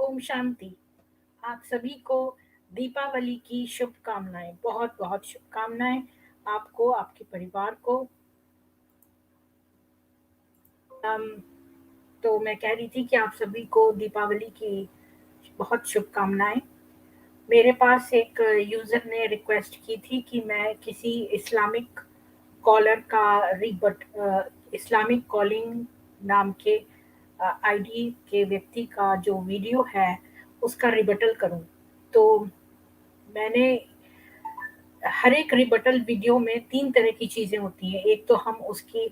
ओम शांति। आप सभी को दीपावली की शुभकामनाएं, बहुत बहुत शुभकामनाएं आपको, आपके परिवार को। अम, तो मैं कह रही थी कि आप सभी को दीपावली की बहुत शुभकामनाएं। मेरे पास एक यूज़र ने रिक्वेस्ट की थी कि मैं किसी इस्लामिक कॉलर का इस्लामिक कॉलिंग नाम के आईडी के व्यक्ति का जो वीडियो है उसका रिबटल करूं। तो मैंने हर एक रिबटल वीडियो में 3 तरह की चीज़ें होती हैं। एक तो हम उसकी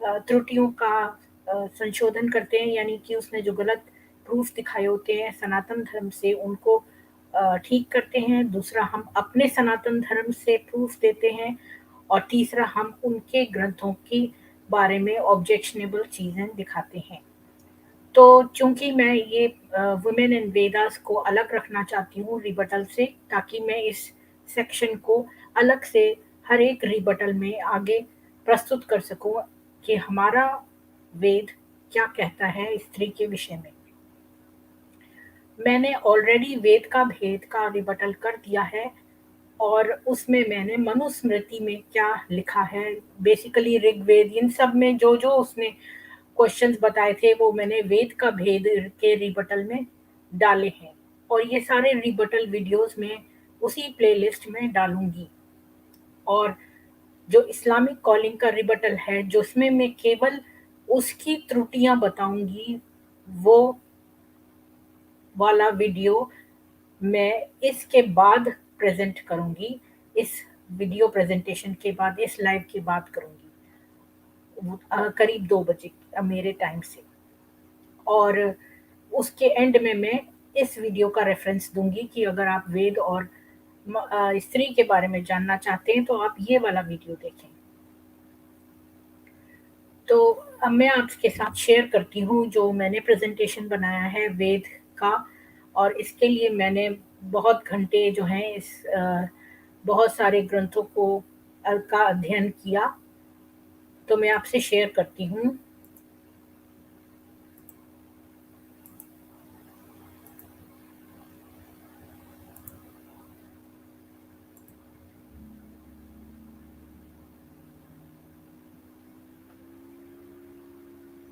त्रुटियों का संशोधन करते हैं, यानी कि उसने जो गलत प्रूफ दिखाए होते हैं सनातन धर्म से उनको ठीक करते हैं। दूसरा, हम अपने सनातन धर्म से प्रूफ देते हैं और तीसरा, हम उनके ग्रंथों के बारे में ऑब्जेक्शनेबल चीज़ें दिखाते हैं। तो चूँकि मैं ये वुमेन इन वेदास को अलग रखना चाहती हूँ रिबटल से, ताकि मैं इस सेक्शन को अलग से हर एक रिबटल में आगे प्रस्तुत कर सकूँ कि हमारा वेद क्या कहता है स्त्री के विषय में। मैंने ऑलरेडी वेद का भेद का रिबटल कर दिया है और उसमें मैंने मनुस्मृति में क्या लिखा है, बेसिकली ऋग्वेद, इन सब में जो उसने क्वेश्चंस बताए थे वो मैंने वेद का भेद के रिबटल में डाले हैं। और ये सारे रिबटल वीडियोस में उसी प्लेलिस्ट में डालूंगी। और जो इस्लामिक कॉलिंग का रिबटल है, जो उसमें मैं केवल उसकी त्रुटियां बताऊंगी, वो वाला वीडियो मैं इसके बाद प्रेजेंट करूंगी। इस वीडियो प्रेजेंटेशन के बाद, इस लाइव के बाद करूंगी, करीब 2 बजे मेरे टाइम से। और उसके एंड में मैं इस वीडियो का रेफरेंस दूंगी कि अगर आप वेद और स्त्री के बारे में जानना चाहते हैं तो आप ये वाला वीडियो देखें। तो अब मैं आपके साथ शेयर करती हूँ जो मैंने प्रेजेंटेशन बनाया है वेद का। और इसके लिए मैंने बहुत घंटे जो हैं बहुत सारे ग्रंथों को का अध्ययन किया। तो मैं आपसे शेयर करती हूँ।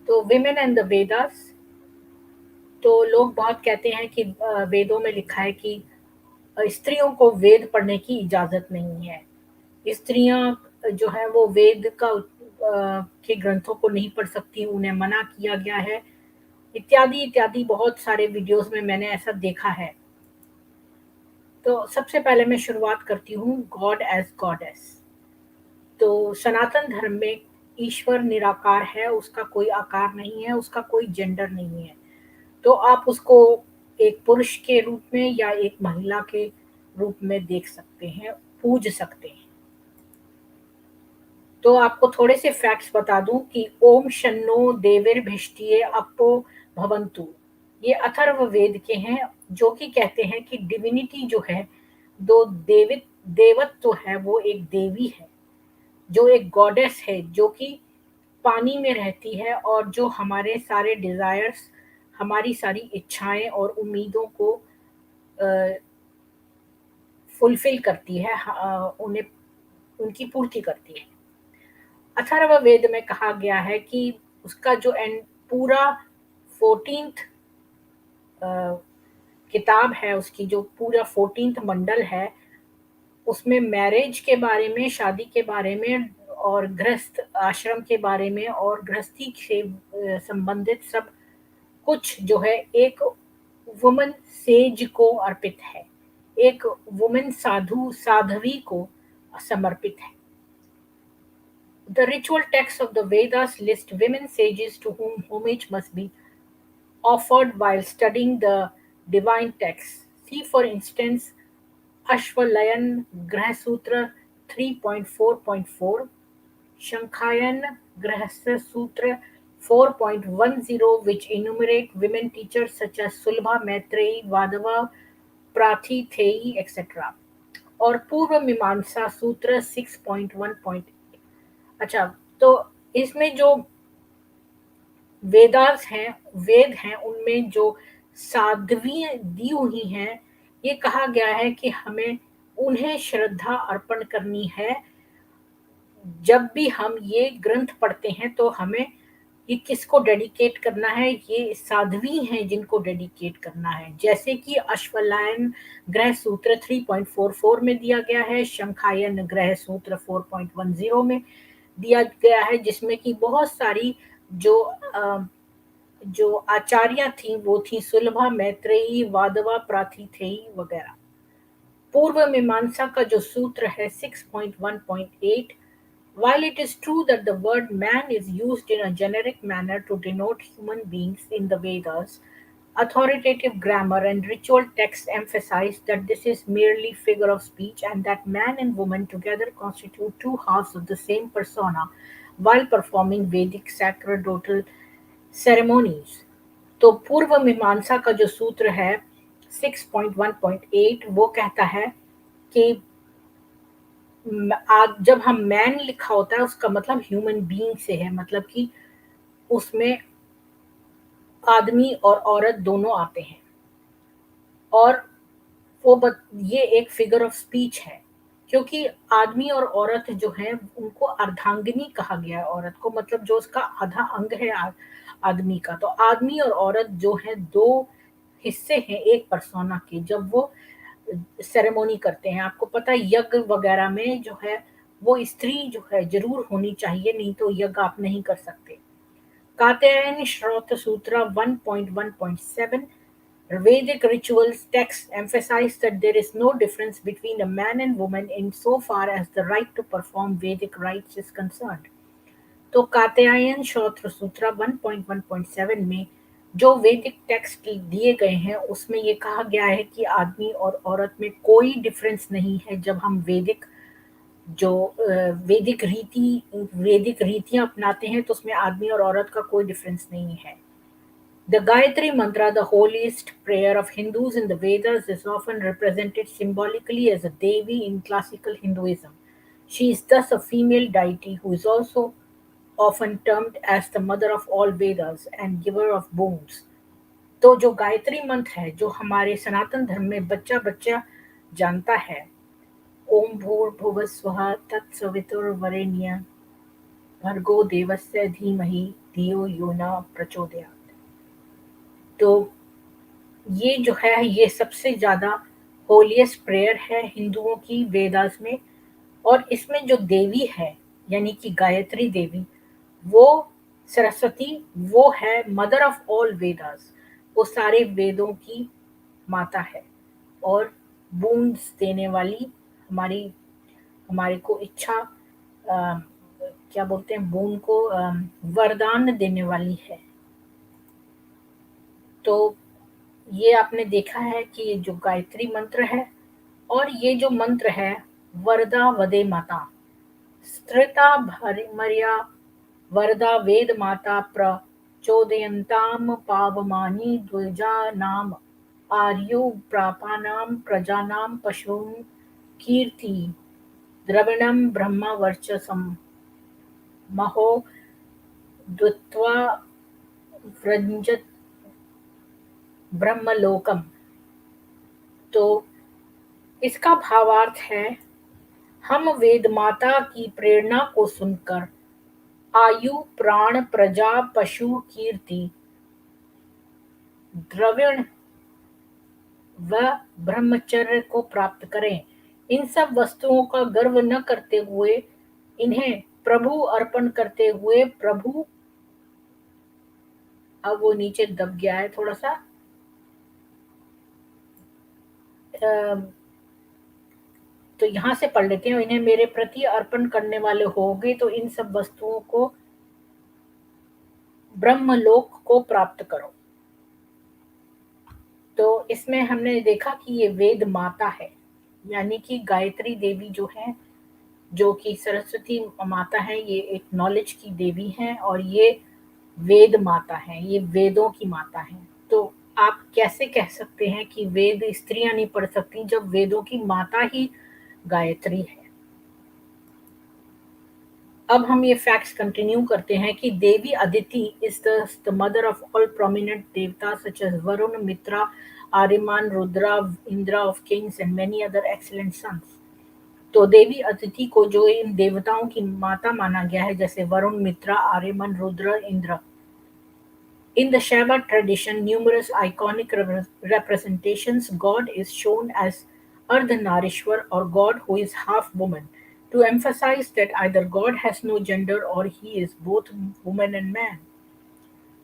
तो विमेन एंड द वेदास। तो लोग बहुत कहते हैं कि वेदों में लिखा है कि स्त्रियों को वेद पढ़ने की इजाज़त नहीं है। स्त्रियां जो है वो वेद का के ग्रंथों को नहीं पढ़ सकती, उन्हें मना किया गया है, इत्यादि इत्यादि बहुत सारे वीडियोस में मैंने ऐसा देखा है। तो सबसे पहले मैं शुरुआत करती हूँ गॉड एज गॉडेस। तो सनातन धर्म में ईश्वर निराकार है, उसका कोई आकार नहीं है, उसका कोई जेंडर नहीं है। तो आप उसको एक पुरुष के रूप में या एक महिला के रूप में देख सकते हैं, पूज सकते हैं। तो आपको थोड़े से फैक्ट्स बता दूं कि ओम शन्नो देवीर्भिष्टिये अप्पो भवन्तु, ये अथर्व वेद के हैं, जो कि कहते हैं कि डिविनिटी जो है, दो देवत्व है, वो एक देवी है, जो एक गॉडेस है, जो कि पानी में रहती है और जो हमारे सारे डिजायर्स, हमारी सारी इच्छाएं और उम्मीदों को फुलफिल करती है, उन्हें उनकी पूर्ति करती है। अथर्व वेद में कहा गया है कि उसका जो एंड पूरा 14th किताब है, उसकी जो पूरा 14th मंडल है, उसमें मैरिज के बारे में, शादी के बारे में और गृहस्थ आश्रम के बारे में और गृहस्थी से संबंधित सब कुछ जो है एक वुमन सेज को अर्पित है, एक वुमन साध्वी को समर्पित है। The ritual texts of the Vedas list women sages to whom homage must be offered while studying the divine texts. See, for instance, Ashwalayan Grahasutra 3.4.4, Shankhayan Grahasya Sutra 4.10, which enumerate women teachers such as Sulbha, Maitreyi, Vadava, Prathitheyi, etc. और पूर्व मीमांसा सूत्र 6.1. अच्छा, तो इसमें जो वेदास हैं, वेद हैं, उनमें जो साध्वी दी हुई हैं, ये कहा गया है कि हमें उन्हें श्रद्धा अर्पण करनी है। जब भी हम ये ग्रंथ पढ़ते हैं तो हमें ये किसको डेडिकेट करना है, ये साध्वी हैं जिनको डेडिकेट करना है। जैसे कि अश्वलायन ग्रह सूत्र 3.44 में दिया गया है, शंखायन ग्रह सूत्र 4.10 में दिया गया है, जिसमें कि बहुत सारी जो आचार्य थी वो थी सुलभा, मैत्रेयी, वादवा, प्राथिथेयी वगैरह। पूर्व मीमांसा का जो सूत्र है 6.1.8, while it is true that the word man is used in a generic manner to denote human beings in the Vedas, authoritative grammar and ritual texts emphasize that this is merely figure of speech and that man and woman together constitute two halves of the same persona while performing Vedic sacerdotal ceremonies. तो पूर्व मीमांसा का जो सूत्र है 6.1.8 वो कहता है कि आज जब हम मैन लिखा होता है उसका मतलब ह्यूमन बीइंग से है, मतलब कि उसमें आदमी और औरत दोनों आते हैं। और ये एक फिगर ऑफ स्पीच है, क्योंकि आदमी और औरत जो है उनको अर्धांगिनी कहा गया है। औरत को मतलब जो उसका आधा अंग है आदमी का। तो आदमी और औरत जो है दो हिस्से हैं एक पर्सोना के। जब वो सेरेमोनी करते हैं, आपको पता है यज्ञ वगैरह में जो है वो स्त्री जो है जरूर होनी चाहिए, नहीं तो यज्ञ आप नहीं कर सकते। कात्यायन श्रोत सूत्र 1.1.7 Vedic rituals texts emphasize that there is no difference between a man and woman insofar as the right to perform Vedic rites is concerned. तो कात्यायन श्रोत्र सूत्र 1.1.7 में जो वैदिक टेक्स्ट दिए गए हैं उसमें ये कहा गया है कि आदमी और औरत में कोई डिफरेंस नहीं है। जब हम वैदिक रीतियां अपनाते हैं तो उसमें आदमी और औरत का कोई डिफरेंस नहीं है। The Gayatri Mantra, the holiest prayer of Hindus in the Vedas, is often represented symbolically as a Devi in classical Hinduism. She is thus a female deity who is also often termed as the mother of all Vedas and giver of boons. तो जो गायत्री मंत्र है जो हमारे सनातन धर्म में बच्चा बच्चा जानता है, ओम भूर्भुवः स्वः तत्सवितुर्वरेण्यं भर्गो देवस्य धीमहि धियो यो न प्रचोदयात्। तो ये जो है ये सबसे ज़्यादा होलीएस्ट प्रेयर है हिंदुओं की वेदास में। और इसमें जो देवी है यानी कि गायत्री देवी, वो सरस्वती, वो है मदर ऑफ ऑल वेदास, वो सारे वेदों की माता है और बूंस देने वाली, हमारे को इच्छा क्या बोलते हैं बून को वरदान देने वाली है। तो ये आपने देखा है कि ये जो गायत्री मंत्र है और ये जो मंत्र है वरदा वदे माता स्त्रिता मर्या वरदा वेद माता प्रचोदयन्ताम पावमानी द्विजानाम आर्यो प्रापानाम प्रजानाम पशून कीर्ति द्रविणम ब्रह्म वर्चसम महो द्वित्वा व्रजत ब्रह्मलोकम। तो इसका भावार्थ है हम वेद माता की प्रेरणा को सुनकर आयु प्राण प्रजा पशु कीर्ति द्रविण व ब्रह्मचर्य को प्राप्त करें। इन सब वस्तुओं का गर्व न करते हुए इन्हें प्रभु अर्पण करते हुए प्रभु, अब वो नीचे दब गया है थोड़ा सा, तो यहाँ से पढ़ लेते हैं। इन्हें मेरे प्रति अर्पण करने वाले होगे तो इन सब वस्तुओं को ब्रह्मलोक को प्राप्त करो। तो इसमें हमने देखा कि ये वेद माता है, यानी कि गायत्री देवी जो है, जो कि सरस्वती माता है, ये एक नॉलेज की देवी है और ये वेद माता है, ये वेदों की माता है। तो आप कैसे कह सकते हैं कि वेद स्त्रियां नहीं पढ़ सकती जब वेदों की माता ही गायत्री है। अब हम ये फैक्ट्स कंटिन्यू करते हैं कि Devi Aditi is the mother of all prominent devata such as Varun, Mitra, Aryaman, Rudra, Indra of kings and many other excellent sons. तो देवी अदिति को जो इन देवताओं की माता माना गया है, जैसे वरुण, मित्रा, Aryaman, Rudra, Indra. In the Shaiva tradition, numerous iconic representations, God is shown as Ardhanarishwar or God who is half woman, to emphasize that either God has no gender or he is both woman and man.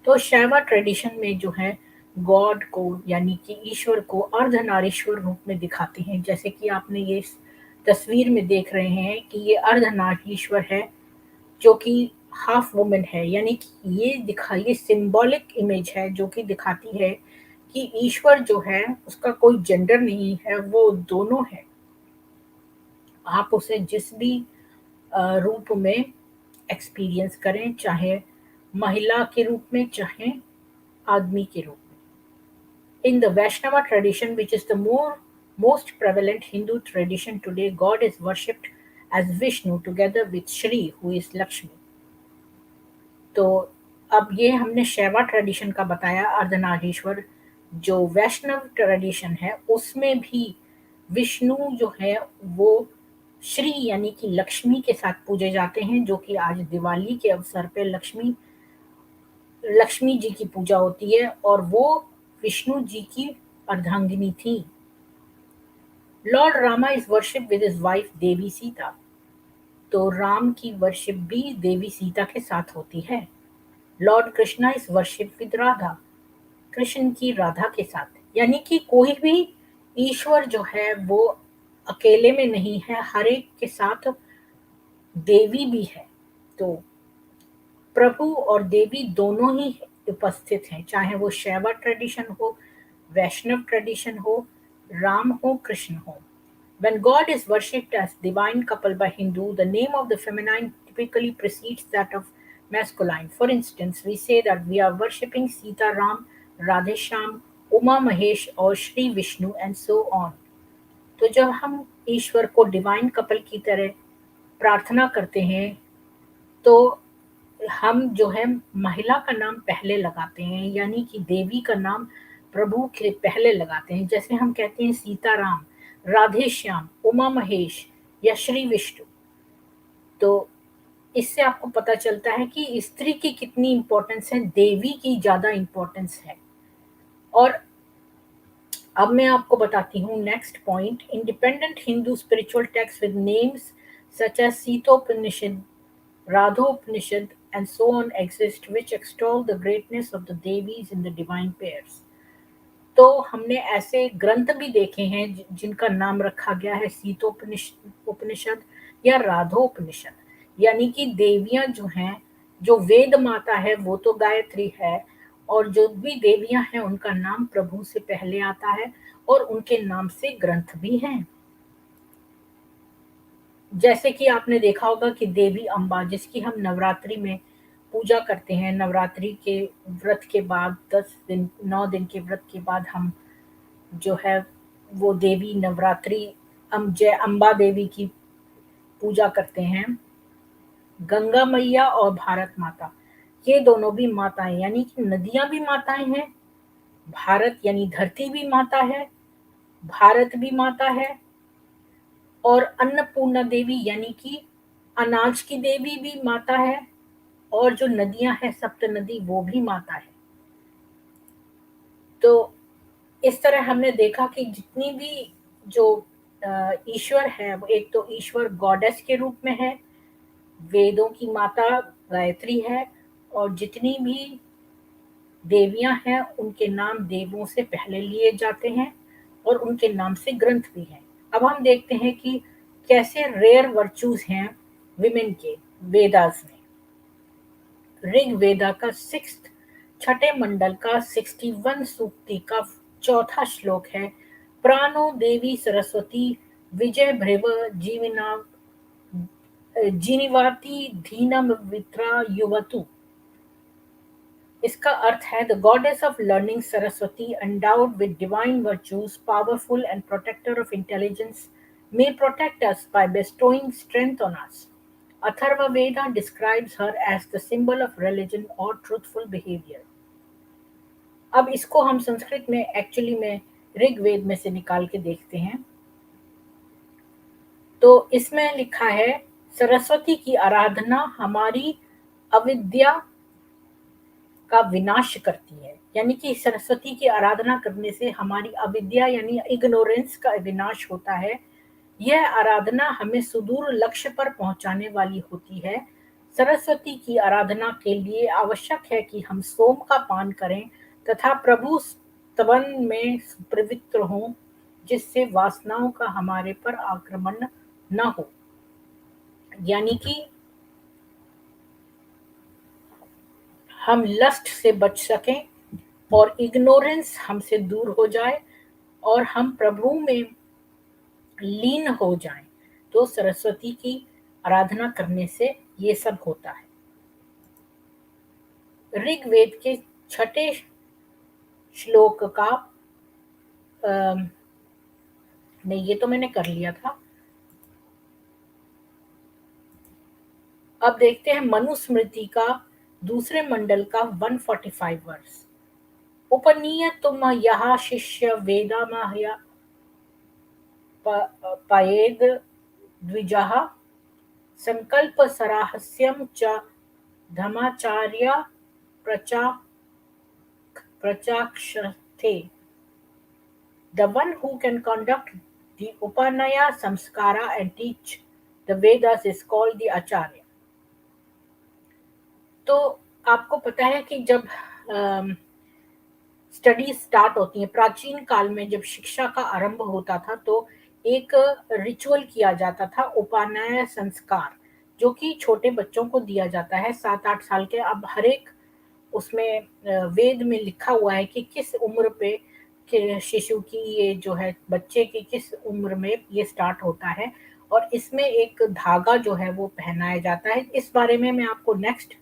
तो शैवा tradition में जो है God को यानी कि ईश्वर को अर्धनारीश्वर रूप में दिखाते हैं, जैसे कि आपने ये तस्वीर में देख रहे हैं कि ये अर्धनारीश्वर है जो कि हाफ वुमन है, यानी कि ये सिंबॉलिक इमेज है जो कि दिखाती है कि ईश्वर जो है उसका कोई जेंडर नहीं है, वो दोनों है। आप उसे जिस भी रूप में एक्सपीरियंस करें, चाहे महिला के रूप में चाहे आदमी के रूप में। In the Vaishnava tradition, which is the most prevalent Hindu tradition today, God is worshipped as Vishnu together with Shri, who is Lakshmi. तो अब ये हमने शैवा ट्रेडिशन का बताया अर्धनारीश्वर। जो वैष्णव ट्रेडिशन है उसमें भी विष्णु जो है वो श्री यानी कि लक्ष्मी के साथ पूजे जाते हैं, जो कि आज दिवाली के अवसर पे लक्ष्मी जी की पूजा होती है और वो विष्णु जी की अर्धांगिनी थी। Lord Rama is worship with his wife Devi Sita. तो राम की वर्शिप भी देवी सीता के साथ होती है। Lord Krishna is worship with Radha. Krishna की राधा के साथ, यानी कि कोई भी ईश्वर जो है वो अकेले में नहीं है, हर एक के साथ देवी भी है। तो प्रभु और देवी दोनों ही उपस्थित हैं, चाहे वो शैवा ट्रेडिशन हो, वैष्णव ट्रेडिशन हो, राम हो, कृष्ण हो। When God is worshipped as divine couple by Hindu, the name of the feminine typically precedes that of masculine. For instance, we say that we are worshipping Sita Ram, Radhe Shyam, Uma Mahesh और Shri Vishnu and so on. तो जब हम ईश्वर को divine couple की तरह प्रार्थना करते हैं तो हम जो है महिला का नाम पहले लगाते हैं, यानी कि देवी का नाम प्रभु के पहले लगाते हैं। जैसे हम कहते हैं सीताराम, राधे श्याम, उमा महेश या श्री विष्णु। तो इससे आपको पता चलता है कि स्त्री की कितनी इम्पोर्टेंस है, देवी की ज़्यादा इम्पोर्टेंस है। और अब मैं आपको बताती हूँ next point. Independent Hindu spiritual text with names such as Sitopanishad, Radhopanishad, and so on exist, which extol the greatness of the Devis in the divine pairs. तो हमने ऐसे ग्रंथ भी देखे हैं जिनका नाम रखा गया है सीतोपनिषद या राधोपनिषद, यानी कि देवियां जो हैं, जो वेद माता है वो तो गायत्री है, और जो भी देवियां हैं उनका नाम प्रभु से पहले आता है और उनके नाम से ग्रंथ भी हैं। जैसे कि आपने देखा होगा कि देवी अम्बा, जिसकी हम नवरात्रि में पूजा करते हैं, नवरात्रि के व्रत के बाद 10 दिन 9 दिन के व्रत के बाद हम जो है वो देवी नवरात्रि जय अम्बा देवी की पूजा करते हैं। गंगा मैया और भारत माता, ये दोनों भी माताएं, यानी कि नदियां भी माताएं हैं, भारत यानी धरती भी माता है, भारत भी माता है, और अन्नपूर्णा देवी यानी कि अनाज की देवी भी माता है, और जो नदियां हैं सप्त नदी वो भी माता है। तो इस तरह हमने देखा कि जितनी भी जो ईश्वर है, वो एक तो ईश्वर गॉडेस के रूप में है, वेदों की माता गायत्री है, और जितनी भी देवियां हैं उनके नाम देवों से पहले लिए जाते हैं और उनके नाम से ग्रंथ भी हैं। अब हम देखते हैं कि कैसे रेयर वर्चूज हैं विमेन के वेदास में। ऋग वेदा का 6th छठे मंडल का 61 सूक्ति का 4था श्लोक है, प्राणो देवी सरस्वती विजय भ्रेव जीविना जीनिवाति धीनम वित्रा युवतु। इसका अर्थ है, the goddess of learning Saraswati, endowed with divine virtues, powerful and protector of intelligence, may protect us by bestowing strength on us. Atharvaveda describes her as the symbol of religion or truthful behavior. अब इसको हम संस्कृत में actually में ऋग्वेद में से निकाल के देखते हैं। तो इसमें लिखा है, सरस्वती की आराधना हमारी अविद्या का विनाश करती है। यानी कि सरस्वती की आराधना करने से हमारी अविद्या यानी इग्नोरेंस का विनाश होता है। यह आराधना हमें सुदूर लक्ष्य पर पहुंचाने वाली होती है। सरस्वती की आराधना के लिए आवश्यक है कि हम सोम का पान करें तथा प्रभु स्तवन में पवित्र हों, जिससे वासनाओं का हमारे पर आक्रमण न हो। यानी कि हम लस्ट से बच सकें और इग्नोरेंस हमसे दूर हो जाए और हम प्रभु में लीन हो जाएं। तो सरस्वती की आराधना करने से ये सब होता है। ऋग्वेद के 6 श्लोक का नहीं, ये तो मैंने कर लिया था। अब देखते हैं मनुस्मृति का दूसरे मंडल का 145 वर्ष। उपनीय तुम यह शिष्य वेदामह्य पयेद द्विजः संकल्प सराहस्यम च धर्माचार्य प्रचाक्षते। The one who can conduct the Upanaya Samskara and teach the Vedas is called the Acharya. तो आपको पता है कि जब स्टडीज स्टार्ट होती हैं, प्राचीन काल में जब शिक्षा का आरंभ होता था तो एक रिचुअल किया जाता था, उपानयन संस्कार, जो कि छोटे बच्चों को दिया जाता है 7-8 साल के। अब हर एक उसमें वेद में लिखा हुआ है कि किस उम्र पे कि शिशु की ये जो है बच्चे की किस उम्र में ये स्टार्ट होता है, और इसमें एक धागा जो है वो पहनाया जाता है। इस बारे में मैं आपको नेक्स्ट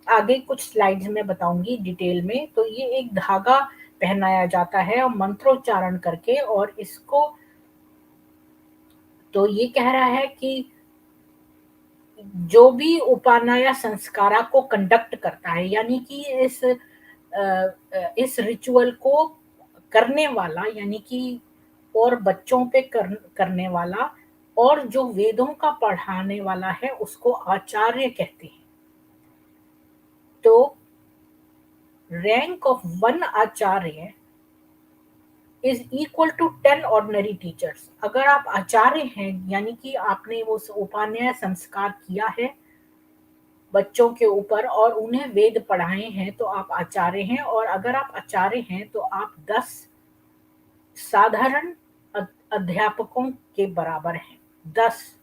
आगे कुछ स्लाइड्स में बताऊंगी डिटेल में। तो ये एक धागा पहनाया जाता है और मंत्रोच्चारण करके, और इसको तो ये कह रहा है कि जो भी उपानया संस्कारा को कंडक्ट करता है, यानी कि इस रिचुअल को करने वाला, यानी कि और बच्चों पे करने वाला और जो वेदों का पढ़ाने वाला है, उसको आचार्य कहते हैं। तो rank of 1 acharya is equal to 10 ordinary teachers. अगर आप आचार्य हैं, यानी कि आपने वो उपान्याय संस्कार किया है बच्चों के ऊपर और उन्हें वेद पढ़ाए हैं, तो आप आचार्य हैं। और अगर आप आचार्य हैं तो आप 10 साधारण अध्यापकों के बराबर हैं। 10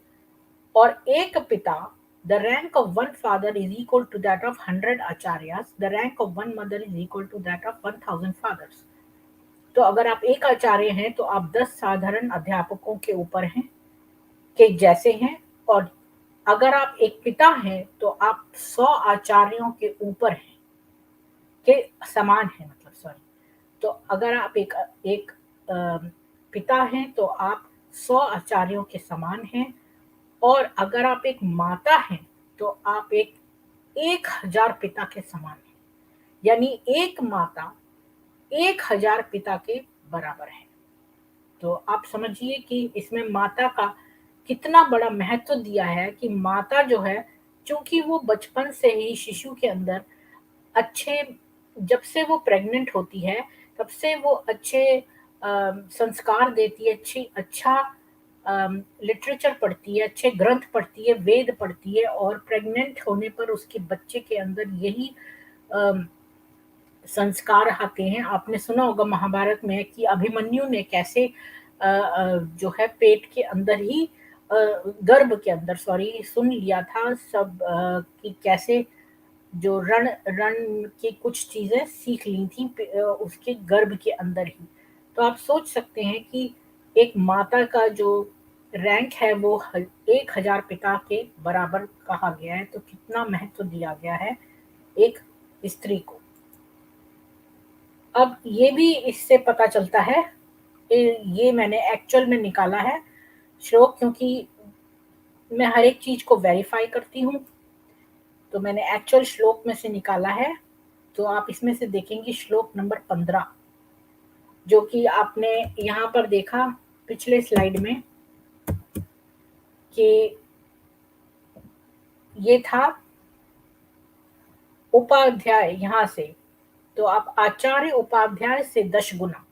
और एक पिता, the rank of one father is equal to that of 100 acharyas, the rank of one mother is equal to that of 1000 fathers। तो अगर आप एक आचार्य हैं तो आप 10 साधारण अध्यापकों के ऊपर हैं, के जैसे हैं, और अगर आप एक पिता हैं तो आप 100 आचार्यों के ऊपर हैं, के समान हैं, मतलब सॉरी। तो अगर आप एक पिता हैं तो आप 100 आचार्यों के समान हैं, और अगर आप एक माता हैं तो आप 1000 पिता के समान हैं। यानी एक माता 1000 पिता के बराबर है। तो आप समझिए कि इसमें माता का कितना बड़ा महत्व दिया है कि माता जो है, चूंकि वो बचपन से ही शिशु के अंदर अच्छे, जब से वो प्रेग्नेंट होती है तब से वो अच्छे संस्कार देती है, अच्छा लिटरेचर पढ़ती है, अच्छे ग्रंथ पढ़ती है, वेद पढ़ती है, और प्रेग्नेंट होने पर उसके बच्चे के अंदर यही संस्कार आते हैं। आपने सुना होगा महाभारत में कि अभिमन्यु ने कैसे जो है पेट के अंदर ही गर्भ के अंदर सुन लिया था सब कि कैसे जो रण की कुछ चीजें सीख ली थी उसके गर्भ के अंदर ही। तो आप सोच सकते हैं कि एक माता का जो रैंक है वो 1000 पिता के बराबर कहा गया है। तो कितना महत्व दिया गया है एक स्त्री को। अब ये भी इससे पता चलता है, ये मैंने एक्चुअल में निकाला है श्लोक, क्योंकि मैं हर एक चीज़ को वेरीफ़ाई करती हूँ। तो मैंने एक्चुअल श्लोक में से निकाला है, तो आप इसमें से देखेंगे श्लोक नंबर 15, जो कि आपने यहाँ पर देखा पिछले स्लाइड में कि ये था उपाध्याय यहाँ से, तो आप आचार्य उपाध्याय से 10 गुना,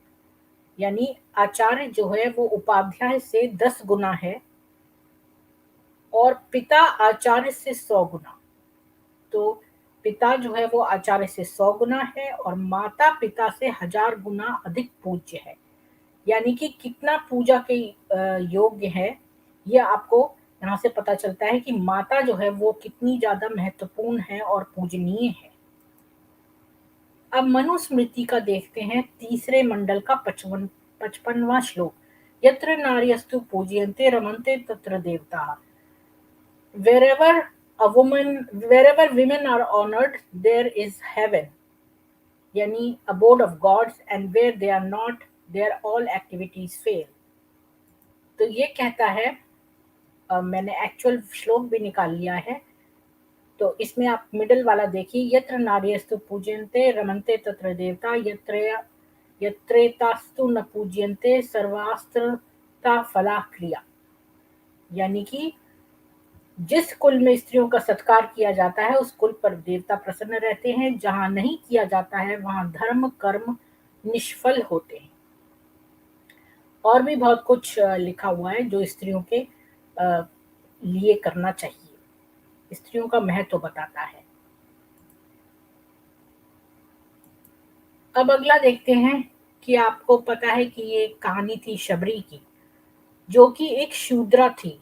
यानी आचार्य जो है वो उपाध्याय से 10 गुना है और पिता आचार्य से 100 गुना। तो पिता जो है वो आचार्य से 100 गुना है और माता पिता से 1000 गुना अधिक पूज्य है। यानी कि कितना पूजा के योग्य है, ये आपको यहाँ से पता चलता है कि माता जो है वो कितनी ज़्यादा महत्वपूर्ण है और पूजनीय है। अब मनुस्मृति का देखते हैं तीसरे मंडल का 55वां श्लोक। यत्र नार्यस्तु पूज्यन्ते रमन्ते तत्र देवताः। Wherever wherever women are honored, there is heaven, यानी abode of gods, and where they are not, there all activities fail. तो ये कहता है, मैंने एक्चुअल श्लोक भी निकाल लिया है, तो इसमें आप मिडल वाला देखिए, यत्र नार्यस्तु पूज्यन्ते रमन्ते तत्र देवता, यत्रेतास्तु न पूज्यन्ते सर्वास्त्रता फला क्रिया। यानी कि जिस कुल में स्त्रियों का सत्कार किया जाता है उस कुल पर देवता प्रसन्न रहते हैं, जहाँ नहीं किया जाता है वहाँ धर्म कर्म निष्फल होते हैं। और भी बहुत कुछ लिखा हुआ है जो स्त्रियों के लिए करना चाहिए, स्त्रियों का महत्व बताता है। अब अगला देखते हैं कि आपको पता है कि ये कहानी थी शबरी की, जो कि एक शूद्रा थी,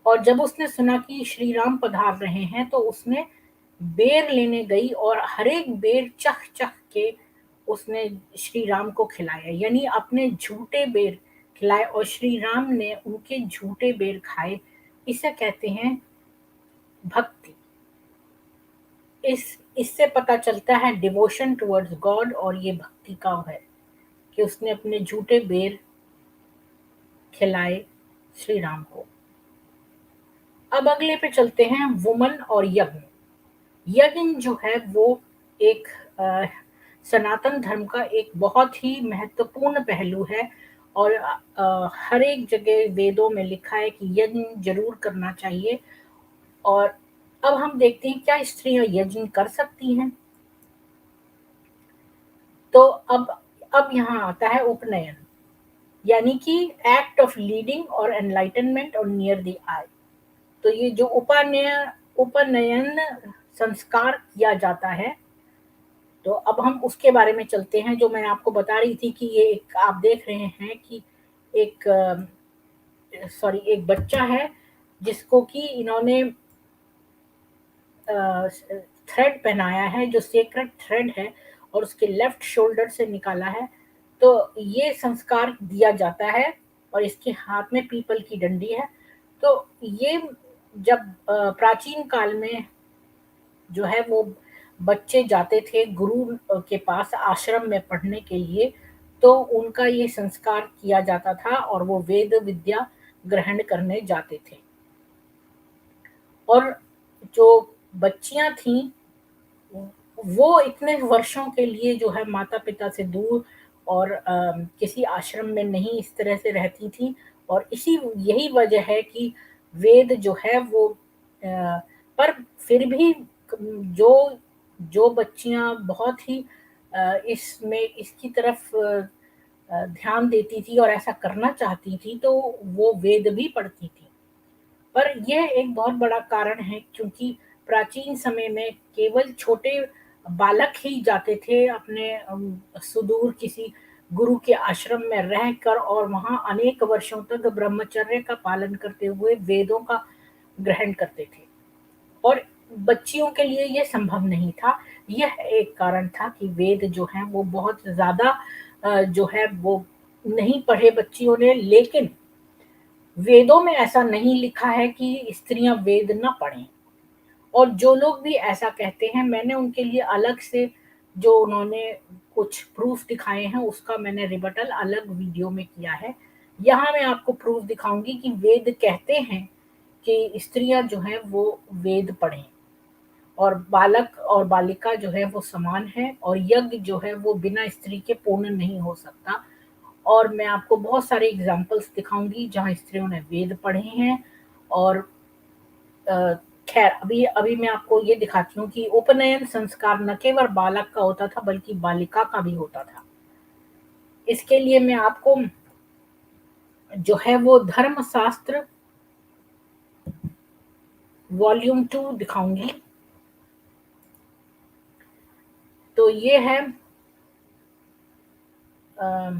और जब उसने सुना कि श्री राम पधार रहे हैं तो उसने बेर लेने गई और हर एक बेर चख चख के उसने श्री राम को खिलाया, यानी अपने झूठे बेर खिलाए और श्री राम ने उनके झूठे बेर खाए। इसे कहते हैं भक्ति। इससे पता चलता है डिवोशन टुवर्ड्स गॉड, और ये भक्ति का है कि उसने अपने झूठे बेर खिलाए श्री राम को। अब अगले पे चलते हैं, वुमन और यज्ञ। यज्ञ जो है वो एक सनातन धर्म का एक बहुत ही महत्वपूर्ण पहलू है, और हर एक जगह वेदों में लिखा है कि यज्ञ जरूर करना चाहिए। और अब हम देखते हैं क्या स्त्रियां यज्ञ कर सकती हैं। तो अब यहाँ आता है उपनयन, यानी कि एक्ट ऑफ लीडिंग और एनलाइटनमेंट और नियर द आई। तो ये जो उपनयन संस्कार किया जाता है, तो अब हम उसके बारे में चलते हैं। जो मैं आपको बता रही थी कि ये एक, आप देख रहे हैं कि एक एक बच्चा है जिसको कि इन्होंने थ्रेड पहनाया है जो सेक्रेड थ्रेड है, और उसके लेफ्ट शोल्डर से निकाला है। तो ये संस्कार दिया जाता है, और इसके हाथ में पीपल की डंडी है। तो ये जब प्राचीन काल में जो है वो बच्चे जाते थे गुरु के पास आश्रम में पढ़ने के लिए, तो उनका ये संस्कार किया जाता था और वो वेद विद्या ग्रहण करने जाते थे। और जो बच्चियां थीं वो इतने वर्षों के लिए जो है माता पिता से दूर और किसी आश्रम में नहीं इस तरह से रहती थी, और यही वजह है कि वेद जो है वो पर फिर भी जो जो बच्चियां बहुत ही इसकी तरफ ध्यान देती थी और ऐसा करना चाहती थी, तो वो वेद भी पढ़ती थी। पर यह एक बहुत बड़ा कारण है क्योंकि प्राचीन समय में केवल छोटे बालक ही जाते थे अपने सुदूर किसी गुरु के आश्रम में रहकर, और वहां अनेक वर्षों तक ब्रह्मचर्य का पालन करते हुए वेदों का ग्रहण करते थे, और बच्चियों के लिए यह संभव नहीं था। यह एक कारण था कि वेद जो है वो बहुत ज्यादा जो है वो नहीं पढ़े बच्चियों ने। लेकिन वेदों में ऐसा नहीं लिखा है कि स्त्रियां वेद न पढ़ें, और जो लोग भी ऐसा कहते हैं मैंने उनके लिए अलग से जो उन्होंने कुछ प्रूफ दिखाए हैं उसका मैंने रिबटल अलग वीडियो में किया है। यहाँ मैं आपको प्रूफ दिखाऊंगी कि वेद कहते हैं कि स्त्रियां जो हैं वो वेद पढ़ें, और बालक और बालिका जो है वो समान है, और यज्ञ जो है वो बिना स्त्री के पूर्ण नहीं हो सकता। और मैं आपको बहुत सारे एग्जाम्पल्स दिखाऊंगी जहाँ स्त्रियों ने वेद पढ़े हैं। और अ, खैर अभी अभी मैं आपको ये दिखाती हूँ कि उपनयन संस्कार न केवल बालक का होता था बल्कि बालिका का भी होता था। इसके लिए मैं आपको जो है वो धर्मशास्त्र वॉल्यूम 2 दिखाऊंगी। तो ये है अ,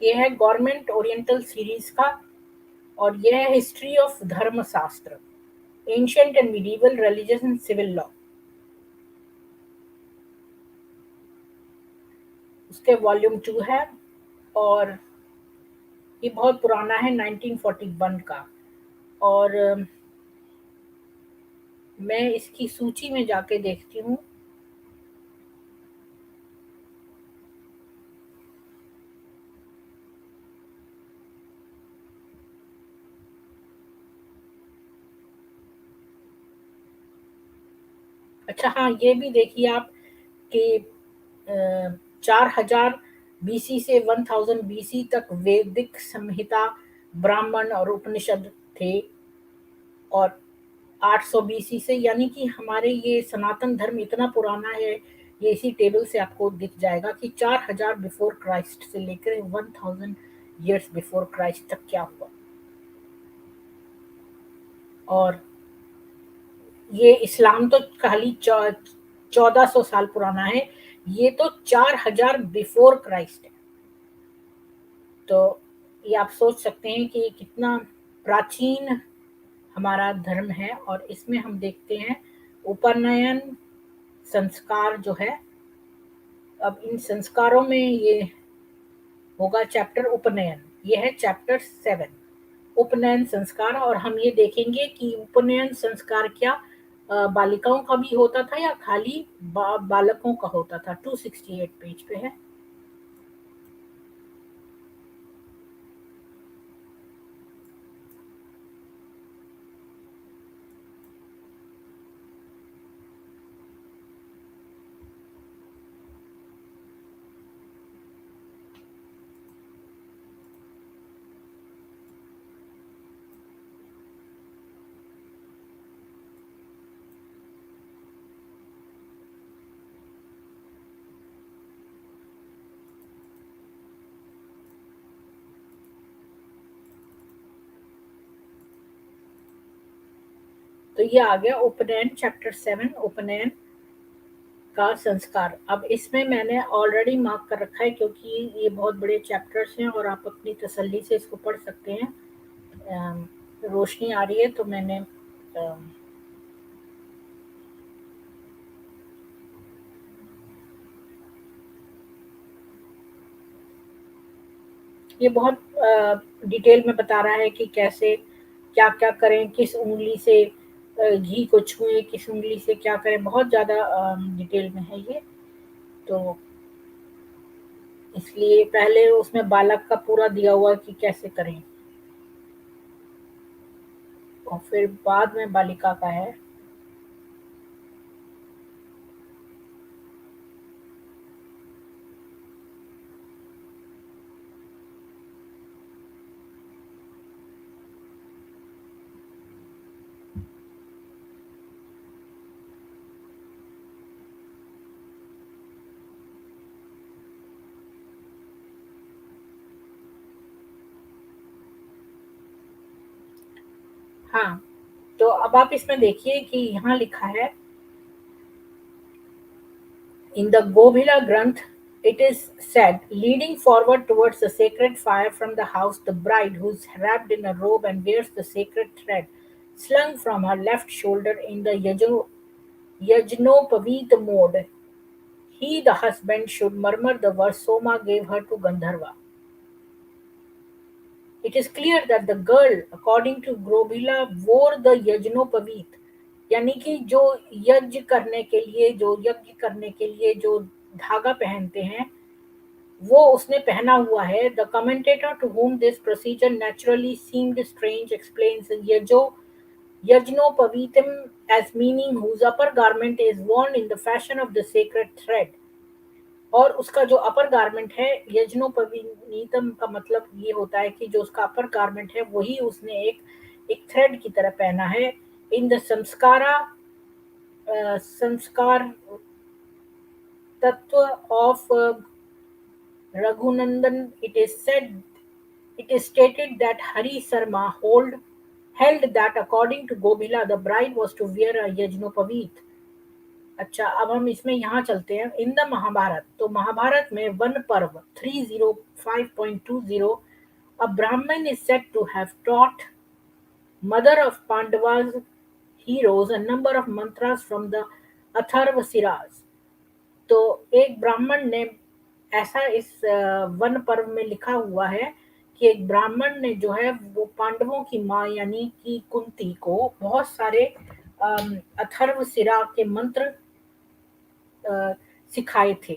ये है गवर्नमेंट ओरिएंटल सीरीज का, और यह है history of Dharmashastra, ancient and medieval religious and civil law. उसके वॉल्यूम 2 है, और ये बहुत पुराना है, 1941 का। और मैं इसकी सूची में जाके देखती हूँ। अच्छा हाँ, ये भी देखिए आप कि 4000 बीसी से 1000 बीसी तक वैदिक संहिता, ब्राह्मण और उपनिषद थे। और 800 बीसी से, यानी कि हमारे ये सनातन धर्म इतना पुराना है, ये इसी टेबल से आपको दिख जाएगा कि 4000 बिफोर क्राइस्ट से लेकर 1000 ईयर्स बिफोर क्राइस्ट तक क्या हुआ। और ये इस्लाम तो खाली 1400 साल पुराना है, ये तो 4000 बिफोर क्राइस्ट है। तो ये आप सोच सकते हैं कि कितना प्राचीन हमारा धर्म है। और इसमें हम देखते हैं उपनयन संस्कार जो है। अब इन संस्कारों में ये होगा चैप्टर उपनयन, ये है चैप्टर 7 उपनयन संस्कार। और हम ये देखेंगे कि उपनयन संस्कार क्या बालिकाओं का भी होता था या खाली बालकों का होता था। 268 पेज पे है। तो ये आ गया उपनयन चैप्टर 7 उपनयन का संस्कार। अब इसमें मैंने ऑलरेडी मार्क कर रखा है क्योंकि ये बहुत बड़े चैप्टर्स हैं और आप अपनी तसल्ली से इसको पढ़ सकते हैं। अम, रोशनी आ रही है तो मैंने ये बहुत डिटेल में बता रहा है कि कैसे क्या क्या करें, किस उंगली से घी को छुएं, किस उंगली से क्या करें, बहुत ज़्यादा डिटेल में है ये। तो इसलिए पहले उसमें बालक का पूरा दिया हुआ कि कैसे करें, और फिर बाद में बालिका का है। हाँ, तो अब आप इसमें देखिए कि यहाँ लिखा है in the Govila Granth, it is said, leading forward towards the sacred fire from the house, the bride, who is wrapped in a robe and wears the sacred thread slung from her left shoulder in the Yajnopavit mode. He, the husband, should murmur the verse Soma gave her to Gandharva. It is clear that the girl, according to Grobila, wore the यज्ञोपवीत, यानी कि जो यज्ञ करने के लिए जो धागा पहनते हैं वो उसने पहना हुआ है. The commentator to whom this procedure naturally seemed strange explains यजो यज्ञोपवीतम as meaning whose upper garment is worn in the fashion of the sacred thread. और उसका जो अपर गारमेंट है यज्ञोपवीतम का मतलब ये होता है कि जो उसका अपर गारमेंट है वही उसने एक थ्रेड की तरह पहना है. इन द संस्कार तत्व of Raghunandan, it is stated that Hari Sarma held that according to Gobila, the bride was to wear a yajnopavit. अच्छा, अब हम इसमें यहाँ चलते हैं. इन द महाभारत, तो महाभारत में वन पर्व 305.20, a Brahmin is said to have taught mother of Pandava's heroes a number of mantras from the Atharva Siraj. तो एक ब्राह्मण ने ऐसा इस वन पर्व में लिखा हुआ है कि एक ब्राह्मण ने जो है वो पांडवों की माँ यानी कि कुंती को बहुत सारे अथर्व सिरा के मंत्र सिखाए थे.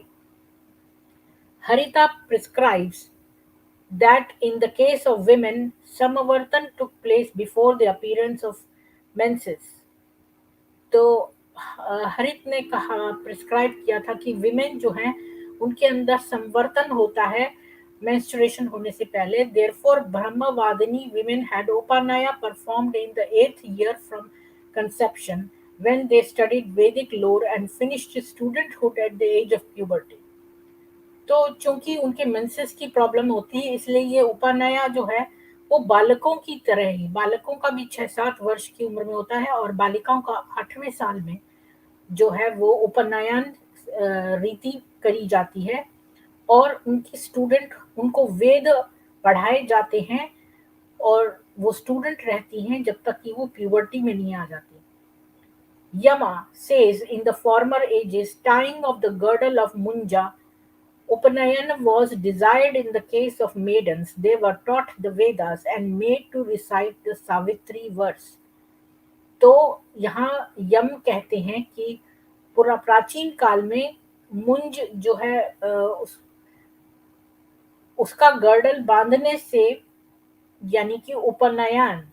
हरिता prescribes that in the case of women, Samavartan took place before the appearance of menses. तो हरित ने कहा प्रिस्क्राइब किया था कि विमेन जो हैं उनके अंदर संवर्तन होता है मेंस्ट्रुएशन होने से पहले. Therefore brahmavadini women had upanaya performed in the 8th year from conception when they studied Vedic lore and finished studenthood at the age of puberty. तो चूंकि उनके मेंसेस की प्रॉब्लम होती है इसलिए ये उपानया जो है वो बालकों की तरह ही, बालकों का भी 6-7 वर्ष की उम्र में होता है और बालिकाओं का 8वें साल में जो है वो उपनयन रीति करी जाती है और उनकी स्टूडेंट उनको वेद पढ़ाए जाते हैं और वो स्टूडेंट रहती हैं जब तक कि वो प्यूबर्टी में नहीं आ जाती. Yama says in the former ages tying of the girdle of Munja Upanayan was desired in the case of maidens. They were taught the Vedas and made to recite the Savitri verse. तो यहाँ यम कहते हैं कि पूरा प्राचीन काल में मुंज जो है उसका गर्डल बांधने से यानी कि उपनयन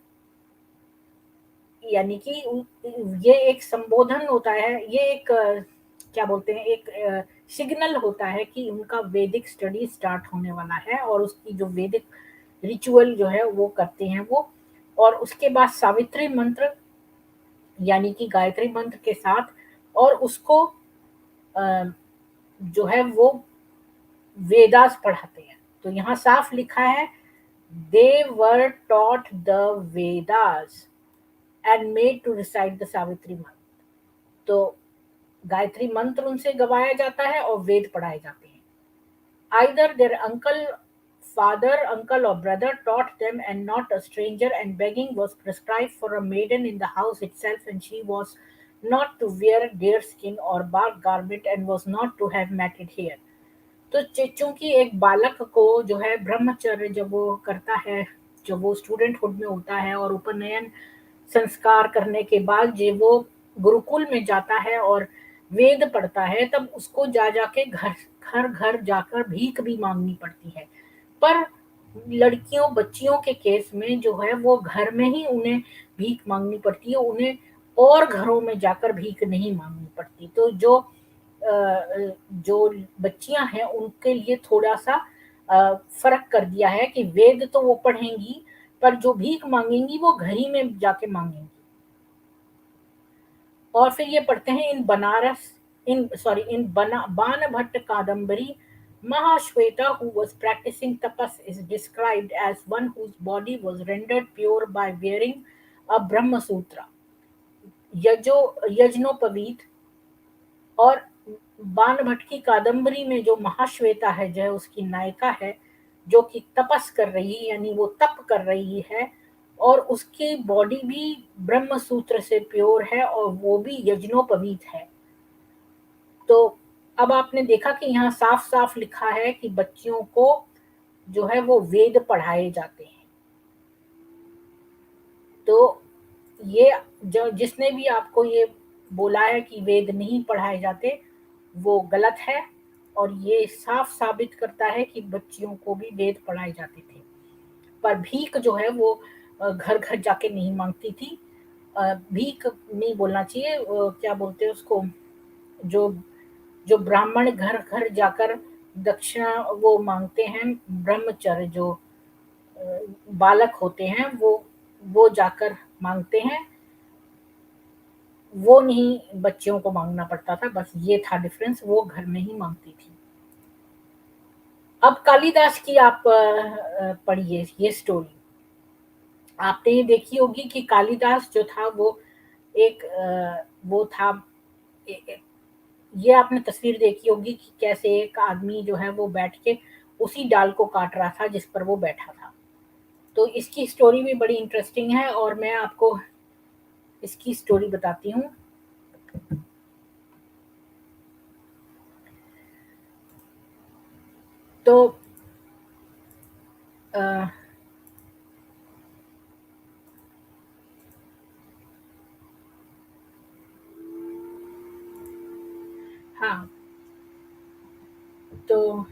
यानी कि ये एक संबोधन होता है, ये एक क्या बोलते हैं एक सिग्नल होता है कि उनका वैदिक स्टडी स्टार्ट होने वाला है और उसकी जो वैदिक रिचुअल जो है वो करते हैं वो. और उसके बाद सावित्री मंत्र यानी कि गायत्री मंत्र के साथ और उसको जो है वो वेदास पढ़ाते हैं. तो यहाँ साफ लिखा है they were taught the Vedas and made to recite the Savitri मंत्र. तो गायत्री मंत्र उनसे गवाया जाता है और वेद पढ़ाए जाते हैं. Either their father, uncle or brother taught them and not a stranger, and begging was prescribed for a maiden in the house itself, and she was not to wear deer skin or bark garment and was not to have matted hair. तो चूंकि एक बालक को जो है ब्रह्मचर्य जब वो करता है, जब वो स्टूडेंटहुड में होता है और उपनयन संस्कार करने के बाद जब वो गुरुकुल में जाता है और वेद पढ़ता है तब उसको जा जाके घर घर जाकर भीख भी मांगनी पड़ती है. पर लड़कियों बच्चियों के केस में जो है वो घर में ही उन्हें भीख मांगनी पड़ती है, उन्हें और घरों में जाकर भीख नहीं मांगनी पड़ती. तो जो बच्चियां हैं उनके लिए थोड़ा सा फर्क कर दिया है कि वेद तो वो पढ़ेंगी पर जो भीख मांगेंगी वो घर ही में जाके मांगेंगी. और फिर ये पढ़ते हैं इन बाणभट्ट कादंबरी. Mahashweta, who was practicing tapas, is described as one whose body was rendered pure by wearing a Brahma Sutra, यज्ञोपवीत. और बाणभट्ट की कादंबरी में जो महाश्वेता है जो है उसकी नायिका है जो कि तपस कर रही यानी वो तप कर रही है और उसकी बॉडी भी ब्रह्म सूत्र से प्योर है और वो भी यज्ञोपवीत है. तो अब आपने देखा कि यहाँ साफ साफ लिखा है कि बच्चियों को जो है वो वेद पढ़ाए जाते हैं. तो ये जो जिसने भी आपको ये बोला है कि वेद नहीं पढ़ाए जाते, वो गलत है, और ये साफ साबित करता है कि बच्चियों को भी वेद पढ़ाए जाते थे। पर भीख जो है वो घर घर जाके नहीं मांगती थी। भीख नहीं बोलना चाहिए, क्या बोलते हैं उसको, जो जो ब्राह्मण घर घर जाकर दक्षिणा वो मांगते हैं, ब्रह्मचर्य जो बालक होते हैं, वो जाकर मांगते हैं, वो नहीं बच्चियों को मांगना पड़ता था। बस ये था डिफरेंस, वो घर में ही मांगती थी। अब कालिदास की आप पढ़िए ये स्टोरी। आपने ये देखी होगी कि कालिदास जो था वो एक वो था, ये आपने तस्वीर देखी होगी कि कैसे एक आदमी जो है वो बैठ के उसी डाल को काट रहा था जिस पर वो बैठा था। तो इसकी स्टोरी भी बड़ी इंटरेस्टिंग है, और मैं आपको इसकी स्टोरी बताती हूँ। तो अ, हाँ, तो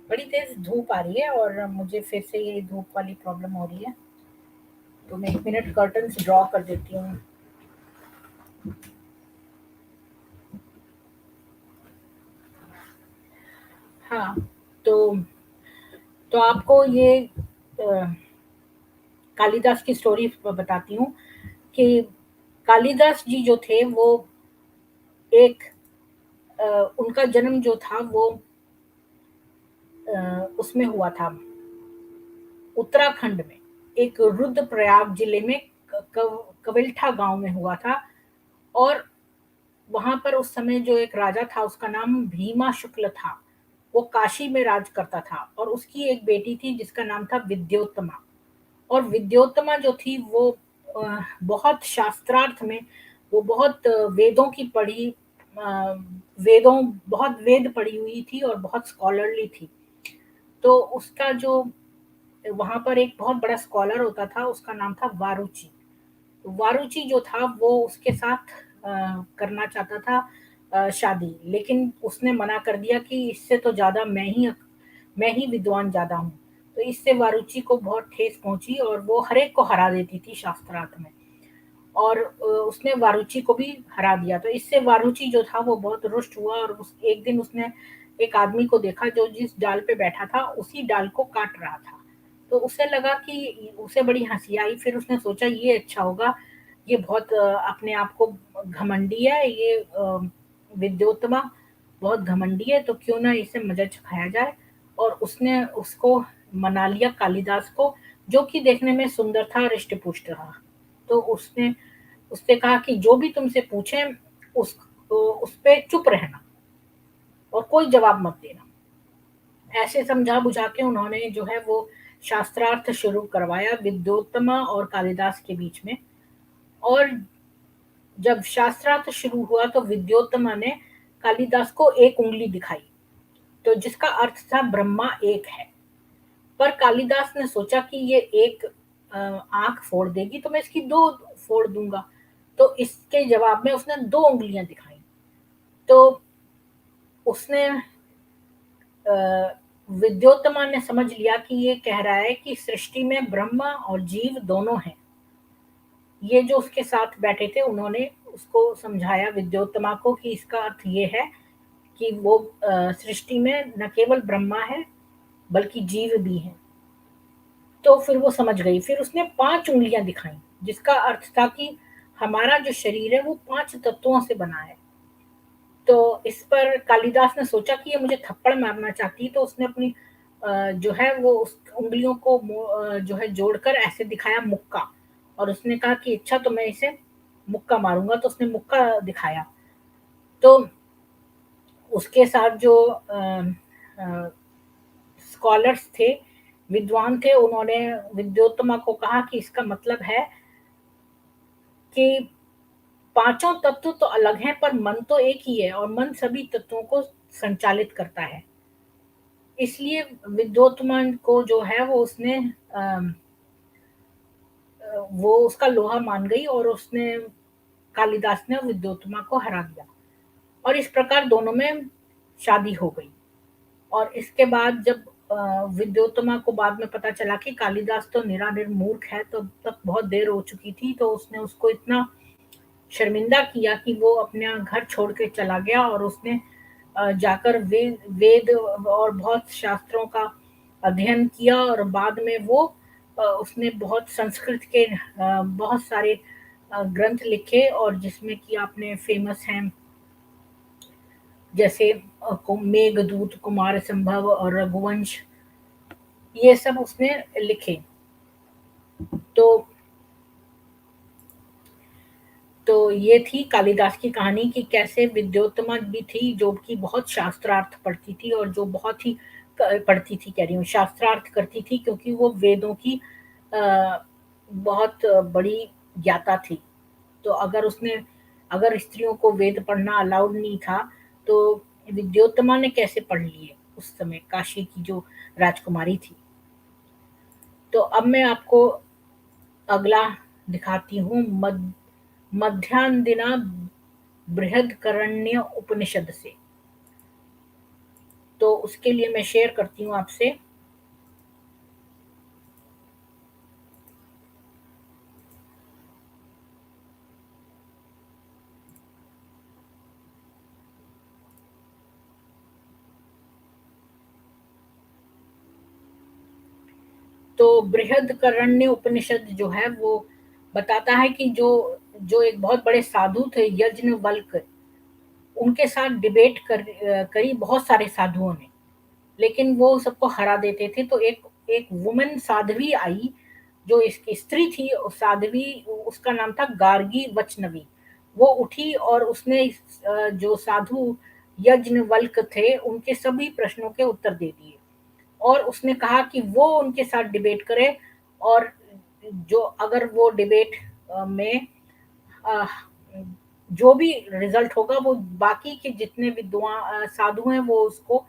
बड़ी तेज धूप आ रही है और मुझे फिर से ये धूप वाली प्रॉब्लम हो रही है। तो मैं 1 मिनट कर्टन्स ड्रॉ कर देती हूँ। हाँ, तो आपको ये कालिदास की स्टोरी बताती हूँ कि कालिदास जी जो थे वो एक अ, उनका जन्म जो था वो उसमें हुआ था, उत्तराखंड में, एक रुद्रप्रयाग जिले में कविल्ठा गांव में हुआ था। और वहां पर उस समय जो एक राजा था उसका नाम भीमा शुक्ल था। वो काशी में राज करता था, और उसकी एक बेटी थी जिसका नाम था विद्योत्तमा। और विद्योत्तमा जो थी वो बहुत शास्त्रार्थ में, वो बहुत वेदों की पढ़ी, वेदों बहुत वेद पढ़ी हुई थी और बहुत स्कॉलरली थी। तो उसका जो वहां पर एक बहुत बड़ा स्कॉलर होता था, उसका नाम था वारुचि। वारुचि जो था वो उसके साथ करना चाहता था शादी, लेकिन उसने मना कर दिया कि इससे तो ज्यादा मैं ही विद्वान ज्यादा हूँ। तो इससे वारुचि को बहुत ठेस पहुंची, और वो हरेक को हरा देती थी शास्त्रार्थ में। और उसने वारुचि को भी हरा दिया। तो इससे वारुचि जो था वो बहुत रुष्ट हुआ, और एक दिन उसने एक आदमी को देखा जो जिस डाल पे बैठा था उसी डाल को काट रहा था। तो उसे लगा कि उसे बड़ी हंसी आई। फिर उसने सोचा ये अच्छा होगा, ये बहुत अपने आप को घमंडी है, ये विद्योत्तमा बहुत घमंडी है, तो क्यों ना इसे मजा चखाया जाए। और उसने उसको मना लिया, कालिदास को, जो कि देखने में सुंदर था, रिष्ट पुष्ट था। तो उसने उससे कहा कि जो भी तुमसे पूछे उस पे चुप रहना और कोई जवाब मत देना। ऐसे समझा बुझा के उन्होंने जो है वो शास्त्रार्थ शुरू करवाया विद्योत्तमा और कालिदास के बीच में। और जब शास्त्रार्थ शुरू हुआ तो विद्योत्तमा ने कालिदास को एक उंगली दिखाई, तो जिसका अर्थ था ब्रह्मा एक है। पर कालिदास ने सोचा कि ये एक आंख फोड़ देगी, तो मैं इसकी दो फोड़ दूंगा। तो इसके जवाब में उसने दो उंगलियां दिखाई। तो उसने विद्योत्तमा ने समझ लिया कि ये कह रहा है कि सृष्टि में ब्रह्म और जीव दोनों हैं। ये जो उसके साथ बैठे थे उन्होंने उसको समझाया विद्योत्तमा को कि इसका अर्थ ये है कि वो सृष्टि में न केवल ब्रह्मा है बल्कि जीव भी हैं। तो फिर वो समझ गई। फिर उसने 5 उंगलियां दिखाई, जिसका अर्थ था कि हमारा जो शरीर है वो 5 तत्वों से बना है। तो इस पर कालिदास ने सोचा कि ये मुझे थप्पड़ मारना चाहती है, तो उसने अपनी जो है वो उस उंगलियों को जो है जोड़कर ऐसे दिखाया मुक्का। और उसने कहा कि अच्छा, तो मैं इसे मुक्का मारूंगा। तो उसने मुक्का दिखाया। तो उसके साथ जो स्कॉलर्स थे, विद्वान थे, उन्होंने विद्योत्तमा को कहा कि इसका मतलब है कि पांचों तत्व तो अलग हैं पर मन तो एक ही है, और मन सभी तत्वों को संचालित करता है। इसलिए विद्योत्तमा को जो है वो उसने वो उसका लोहा मान गई और उसने कालिदास ने विद्योत्तमा को हरा दिया और इस प्रकार दोनों में शादी हो गई। और इसके बाद जब विद्योत्तमा को बाद में पता चला कि कालिदास तो निरानिर मूर्ख है, तो तब तक बहुत देर हो चुकी थी, तो उसने उसको इतना शर्मिंदा किया कि वो अपना घर छोड़ के चला गया और उसने जाकर वेद और बहुत शास्त्रों का अध्ययन किया और बाद में वो उसने बहुत संस्कृत के बहुत सारे ग्रंथ लिखे और जिसमें कि आपने फेमस हैं जैसे मेघदूत, कुमार संभव और रघुवंश, ये सब उसने लिखे। तो तो ये थी कालिदास की कहानी कि कैसे विद्योत्तमा भी थी जो कि बहुत शास्त्रार्थ पढ़ती थी और जो बहुत ही पढ़ती थी, कह रही हूँ शास्त्रार्थ करती थी, क्योंकि वो वेदों की बहुत बड़ी ज्ञाता थी। तो अगर स्त्रियों को वेद पढ़ना अलाउड नहीं था, तो विद्योत्तमा ने कैसे पढ़ लिए उस समय, काशी की जो राजकुमारी थी। तो अब मैं आपको अगला दिखाती हूँ मध्यांदिना बृहदकरण्य उपनिषद से। तो उसके लिए मैं शेयर करती हूँ आपसे। तो बृहदकरण्य उपनिषद जो है वो बताता है कि जो जो एक बहुत बड़े साधु थे यज्ञवल्क, उनके साथ डिबेट करी बहुत सारे साधुओं ने, लेकिन वो सबको हरा देते थे। तो एक एक वुमन साध्वी आई, जो इसकी स्त्री थी, साध्वी, उसका नाम था गार्गी वचनवी। वो उठी और उसने जो साधु यज्ञवल्क थे उनके सभी प्रश्नों के उत्तर दे दिए और उसने कहा कि वो उनके साथ डिबेट करे और जो अगर वो डिबेट में अ, जो भी रिजल्ट होगा वो बाकी के जितने विद्वान साधु हैं वो उसको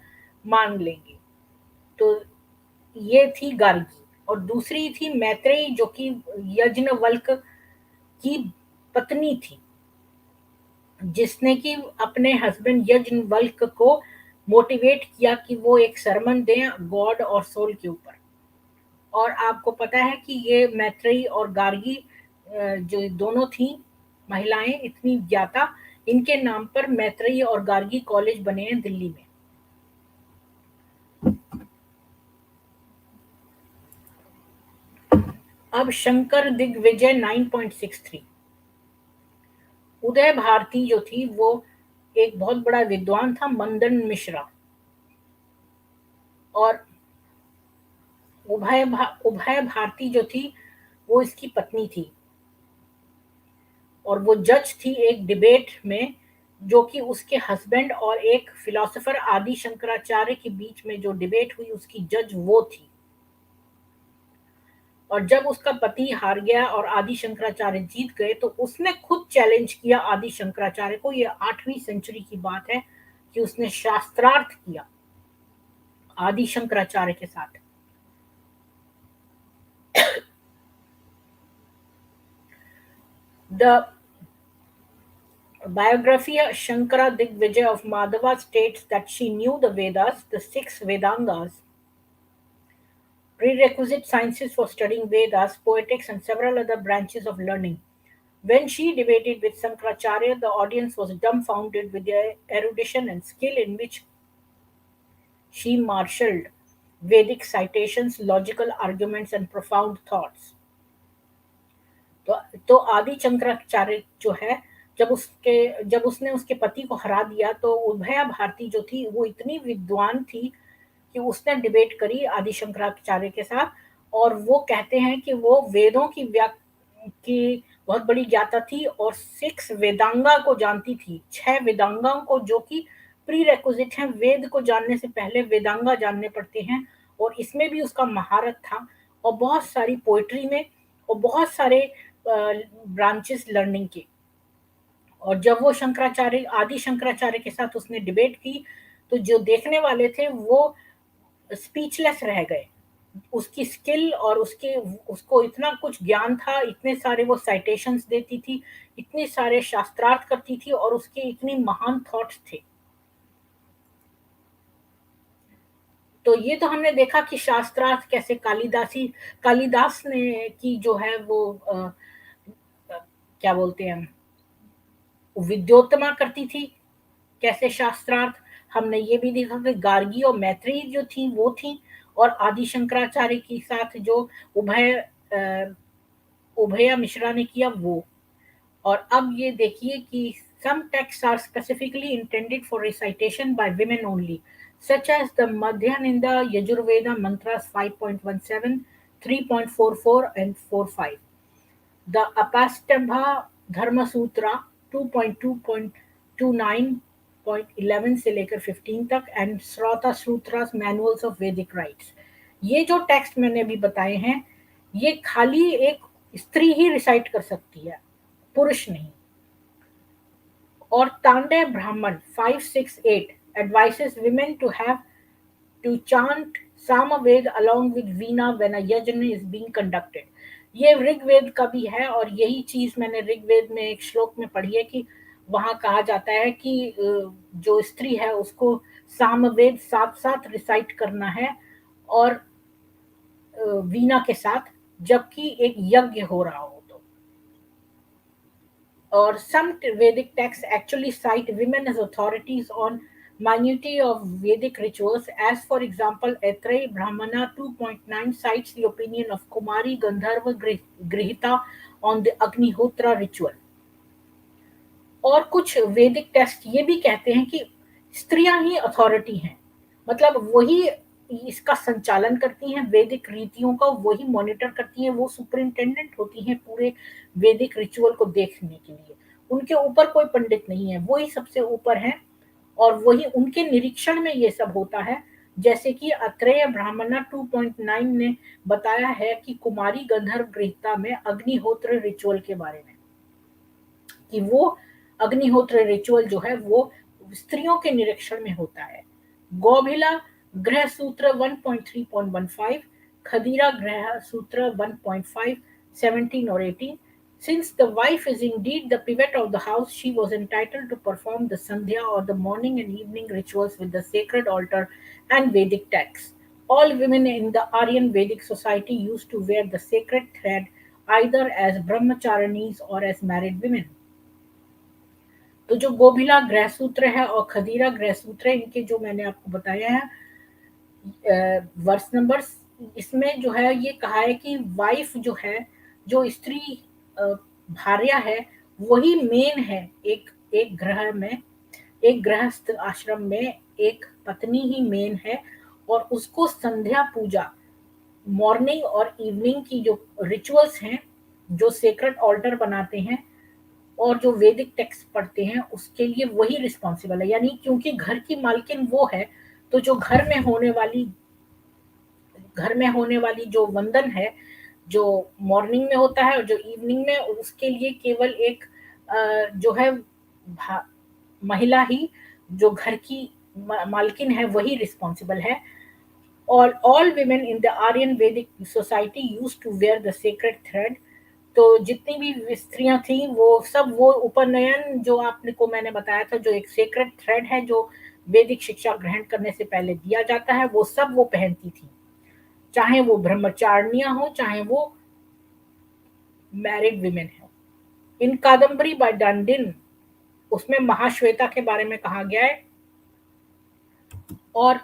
मान लेंगे। तो ये थी गार्गी और दूसरी थी मैत्रेयी जो कि यज्ञवल्क की पत्नी थी, जिसने कि अपने हस्बैंड यज्ञवल्क को मोटिवेट किया कि वो एक सरमन दें गॉड और सोल के ऊपर। और आपको पता है कि ये मैत्रेयी और गार्गी जो दोनों थी महिलाएं इतनी ज्ञाता, इनके नाम पर मैत्रेयी और गार्गी कॉलेज बने हैं दिल्ली में। अब शंकर दिग्विजय 9.63। उदय भारती जो थी वो एक बहुत बड़ा विद्वान था, मंदन मिश्रा। और उभय भारती जो थी वो इसकी पत्नी थी और वो जज थी एक डिबेट में, जो कि उसके हस्बैंड और एक फिलोसोफर आदि शंकराचार्य के बीच में जो डिबेट हुई उसकी जज वो थी। और जब उसका पति हार गया और आदि शंकराचार्य जीत गए तो उसने खुद चैलेंज किया आदि शंकराचार्य को। ये 8वीं सेंचुरी की बात है कि उसने शास्त्रार्थ किया आदि शंकराचार्य के साथ। The biography Shankara Digvijay of Madhava states that she knew the Vedas, the six Vedangas, prerequisite sciences for studying Vedas, poetics, and several other branches of learning. When she debated with Sankaracharya, the audience was dumbfounded with their erudition and skill in which she marshaled Vedic citations, logical arguments, and profound thoughts. तो तो आदि शंकराचार्य जो है, जब उसने उसके पति को हरा दिया तो उभया भारती जो थी वो इतनी विद्वान थी कि उसने डिबेट करी आदि शंकराचार्य के साथ। और वो कहते हैं कि वो वेदों की बहुत बड़ी ज्ञाता थी और 6 वेदांगा को जानती थी, 6 वेदांगाओं को, जो कि प्री रेक्विजिट हैं। वेद को जानने से पहले वेदांगा जानने पड़ते हैं और इसमें भी उसका महारत था। और बहुत सारी पोएट्री में और बहुत सारे ब्रांचेस लर्निंग के। और जब वो आदि शंकराचार्य के साथ उसने डिबेट की तो जो देखने वाले थे वो स्पीचलेस रह गए। उसकी स्किल और उसको इतना कुछ ज्ञान था, इतने सारे वो साइटेशंस देती थी, इतने सारे शास्त्रार्थ करती थी और उसके इतनी महान थॉट्स थे। तो ये तो हमने देखा कि शास्त्रार्थ कैसे कालिदास ने की जो है वो क्या बोलते हैं, विद्योत्तमा करती थी, कैसे शास्त्रार्थ। हमने ये भी देखा कि गार्गी और मैत्रेयी जो थी वो थी, और आदि शंकराचार्य के साथ जो उभय मिश्रा ने किया वो। और अब ये देखिए कि some texts are specifically intended for recitation by women only, such as the Madhyaninda Yajurveda Mantras 5.17, 3.44 and 45. The Apastambha Dharma Sutra 2.2.29.11 से लेकर 15 तक, एंड श्रौता सूत्रास मैनुअल्स ऑफ वैदिक राइट्स। ये जो टेक्स्ट मैंने अभी बताए हैं, ये खाली एक स्त्री ही रिसाइट कर सकती है, पुरुष नहीं। और तांडव ब्राह्मण 568 advises women to chant Samaveda along with Veena when a यज्ञ is being conducted। ये ऋग्वेद का भी है, और यही चीज मैंने ऋग्वेद में एक श्लोक में पढ़ी है कि वहां कहा जाता है कि जो स्त्री है उसको सामवेद साथ साथ रिसाइट करना है, और वीणा के साथ, जबकि एक यज्ञ हो रहा हो तो। Or some Vedic texts actually cite women as authorities on minutiae of Vedic rituals, as for example, Aitreya Brahmana 2.9 cites the opinion of Kumari Gandharva Grihita on the Agnihotra ritual। और कुछ वैदिक टेक्स्ट ये भी कहते हैं कि स्त्रियां ही authority हैं, मतलब वही इसका संचालन करती हैं, वैदिक रीतियों का वही मॉनिटर करती हैं, वो सुपरिंटेंडेंट होती हैं पूरे वैदिक रिचुअल को देखने के लिए। उनके ऊपर कोई पंडित नहीं है, वही सबसे ऊपर है, और वही उनके निरीक्षण में ये सब होता है। जैसे कि अत्रेय ब्राह्मणा 2.9 ने बताया है कि कुमारी गंधर्व गृहीता में अग्निहोत्र रिचुअल के बारे में, कि वो अग्निहोत्र रिचुअल जो है वो स्त्रियों के निरीक्षण में होता है। गौभिला ग्रह सूत्र 1.3.15, खदीरा ग्रह सूत्र 1.5, 17 और 18। Since the wife is indeed the pivot of the house, she was entitled to perform the Sandhya or the morning and evening rituals with the sacred altar and Vedic texts. All women in the Aryan Vedic society used to wear the sacred thread either as brahmacharinis or as married women। तो जो गोभिला ग्रह सूत्र है और खदीरा ग्रह सूत्र है, इनके जो मैंने आपको बताया है वर्ष नंबर, इसमें जो है ये कहा है कि वाइफ जो है, जो स्त्री भार्या है, वही मेन है एक एक ग्रह में, एक गृहस्थ आश्रम में एक पत्नी ही मेन है। और उसको संध्या पूजा, मॉर्निंग और इवनिंग की जो रिचुअल्स हैं, जो सेक्रेट ऑल्टर बनाते हैं और जो वैदिक टेक्स्ट पढ़ते हैं, उसके लिए वही रिस्पॉन्सिबल है। यानी क्योंकि घर की मालकिन वो है, तो जो घर में होने वाली जो वंदन है, जो मॉर्निंग में होता है और जो इवनिंग में, उसके लिए केवल एक जो है महिला ही, जो घर की मालकिन है, वही रिस्पॉन्सिबल है। All women in the Aryan Vedic society used to wear the sacred thread। तो जितनी भी स्त्रियां थी वो सब वो उपनयन जो आपने को मैंने बताया था, जो एक सेक्रेट थ्रेड है जो वैदिक शिक्षा ग्रहण करने से पहले दिया जाता है, वो सब वो पहनती थी, चाहे वो ब्रह्मचारिणियां हो, चाहे वो मैरिड विमेन हो। इन कादम्बरी बाय डंडिन, उसमें महाश्वेता के बारे में कहा गया है। और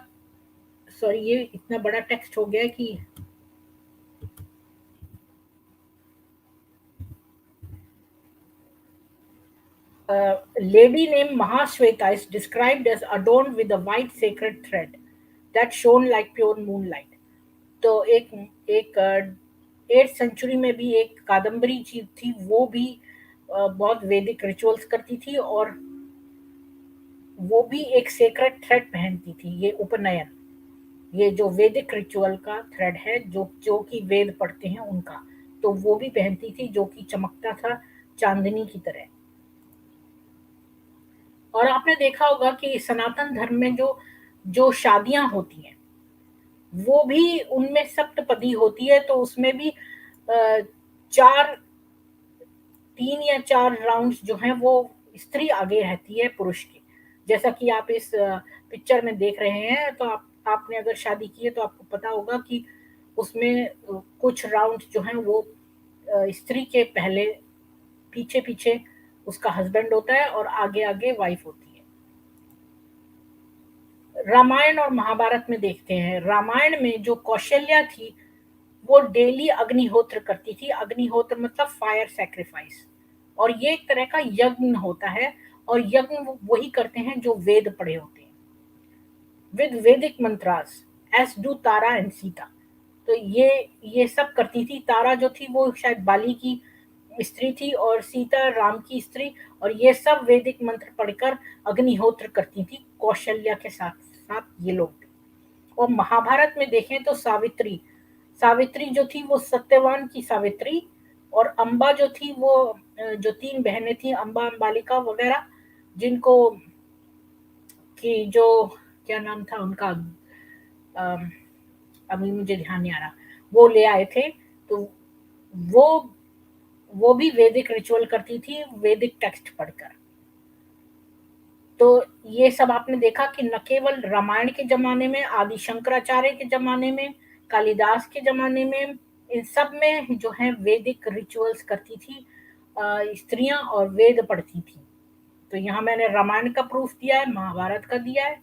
सॉरी, ये इतना बड़ा टेक्स्ट हो गया कि lady named Mahashweta is described as adorned with a white sacred thread that shone like pure moonlight। तो एक 8th सेंचुरी में भी एक कादम्बरी जी थी, वो भी बहुत वैदिक रिचुअल्स करती थी, और वो भी एक सेक्रेट थ्रेड पहनती थी। ये उपनयन, ये जो वैदिक रिचुअल का थ्रेड है, जो जो कि वेद पढ़ते हैं उनका, तो वो भी पहनती थी, जो कि चमकता था चांदनी की तरह। और आपने देखा होगा कि सनातन धर्म में जो जो शादियां होती हैं, वो भी उनमें सप्तपदी होती है, तो उसमें भी 4 3 या 4 राउंड्स जो हैं वो स्त्री आगे रहती है पुरुष के। जैसा कि आप इस पिक्चर में देख रहे हैं, तो आपने अगर शादी की है तो आपको पता होगा कि उसमें कुछ राउंड जो हैं वो स्त्री के पहले पीछे-पीछे उसका हस्बैंड होता है और आगे-आगे वाइफ होती है। रामायण और महाभारत में देखते हैं, रामायण में जो कौशल्या थी, वो डेली अग्निहोत्र करती थी। अग्निहोत्र मतलब फायर सैक्रिफाइस, और ये एक तरह का यज्ञ होता है, और यज्ञ वही करते हैं जो वेद पढ़े होते हैं, with Vedic mantras, as do Tara and Sita. तो ये सब करती थी। तारा जो थी वो शायद बाली की स्त्री थी, और सीता राम की स्त्री, और ये सब वैदिक मंत्र पढ़कर अग्निहोत्र करती थी कौशल्या के साथ साथ ये लोग भी। और महाभारत में देखें तो सावित्री, सावित्री जो थी वो सत्यवान की सावित्री, और अम्बा जो थी वो जो 3 बहनें थी, अम्बा, अम्बालिका वगैरह, जिनको कि जो क्या नाम था उनका, अम, अभी मुझे ध्यान नहीं आ रहा, वो ले आए थे। तो वो वो भी वैदिक रिचुअल करती थी, वैदिक टेक्स्ट पढ़कर। तो ये सब आपने देखा कि न केवल रामायण के ज़माने में, आदि शंकराचार्य के ज़माने में, कालिदास के ज़माने में, इन सब में जो है वैदिक रिचुअल्स करती थी स्त्रियाँ, और वेद पढ़ती थी। तो यहाँ मैंने रामायण का प्रूफ दिया है, महाभारत का दिया है,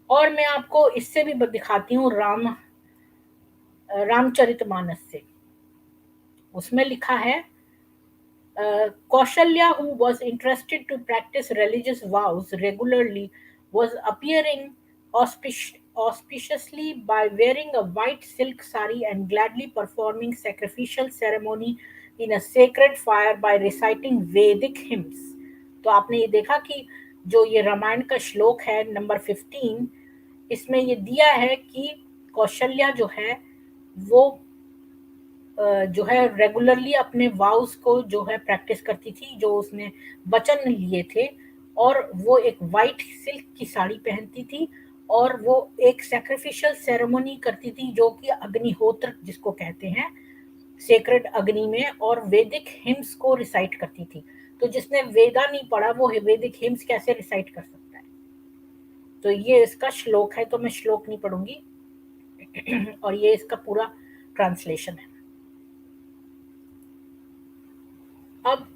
और मैं आपको इससे भी दिखाती हूँ रामचरितमानस से। उसमें लिखा है, Kaushalya, who was interested to practice religious vows regularly, was appearing auspiciously by wearing a white silk sari and gladly performing sacrificial ceremony in a sacred fire by reciting Vedic hymns. तो आपने ये देखा कि जो ये रामायण का श्लोक है नंबर 15, इसमें ये दिया है कि कौशल्या जो है वो जो है रेगुलरली अपने वाउस को जो है प्रैक्टिस करती थी, जो उसने वचन लिए थे, और वो एक वाइट सिल्क की साड़ी पहनती थी, और वो एक सैक्रिफिशियल सेरेमनी करती थी जो कि अग्निहोत्र जिसको कहते हैं, सेक्रेड अग्नि में, और वैदिक हिम्स को रिसाइट करती थी। तो जिसने वेदा नहीं पढ़ा वो वैदिक हिम्स कैसे रिसाइट कर सकता है? तो ये इसका श्लोक है, तो मैं श्लोक नहीं पढ़ूंगी और ये इसका पूरा ट्रांसलेशन है। अब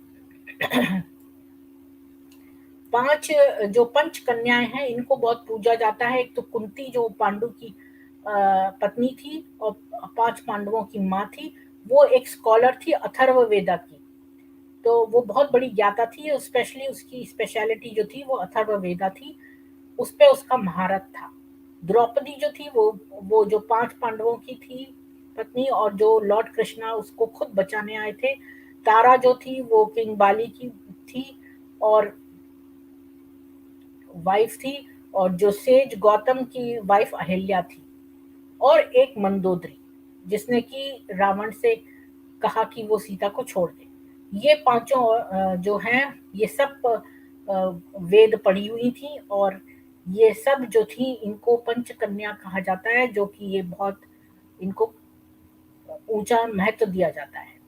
5 जो पंच कन्याएं हैं इनको बहुत पूजा जाता है। एक तो कुंती जो पांडु की पत्नी थी और 5 पांडवों की माँ थी, वो एक स्कॉलर थी अथर्ववेदा की। तो वो बहुत बड़ी ज्ञाता थी, स्पेशली उसकी स्पेशलिटी जो थी वो अथर्ववेदा थी, उस पे उसका महारत था। द्रौपदी जो थी वो जो 5 पांडवों की थी पत्नी, और जो लॉर्ड कृष्णा उसको खुद बचाने आए थे। तारा जो थी वो किंग बाली की थी और वाइफ थी, और जो सेज गौतम की वाइफ अहिल्या थी, और एक मंदोदरी जिसने कि रावण से कहा कि वो सीता को छोड़ दे। ये पांचों जो हैं ये सब वेद पढ़ी हुई थी, और ये सब जो थी इनको पंचकन्या कहा जाता है, जो कि ये बहुत इनको ऊंचा महत्व दिया जाता है।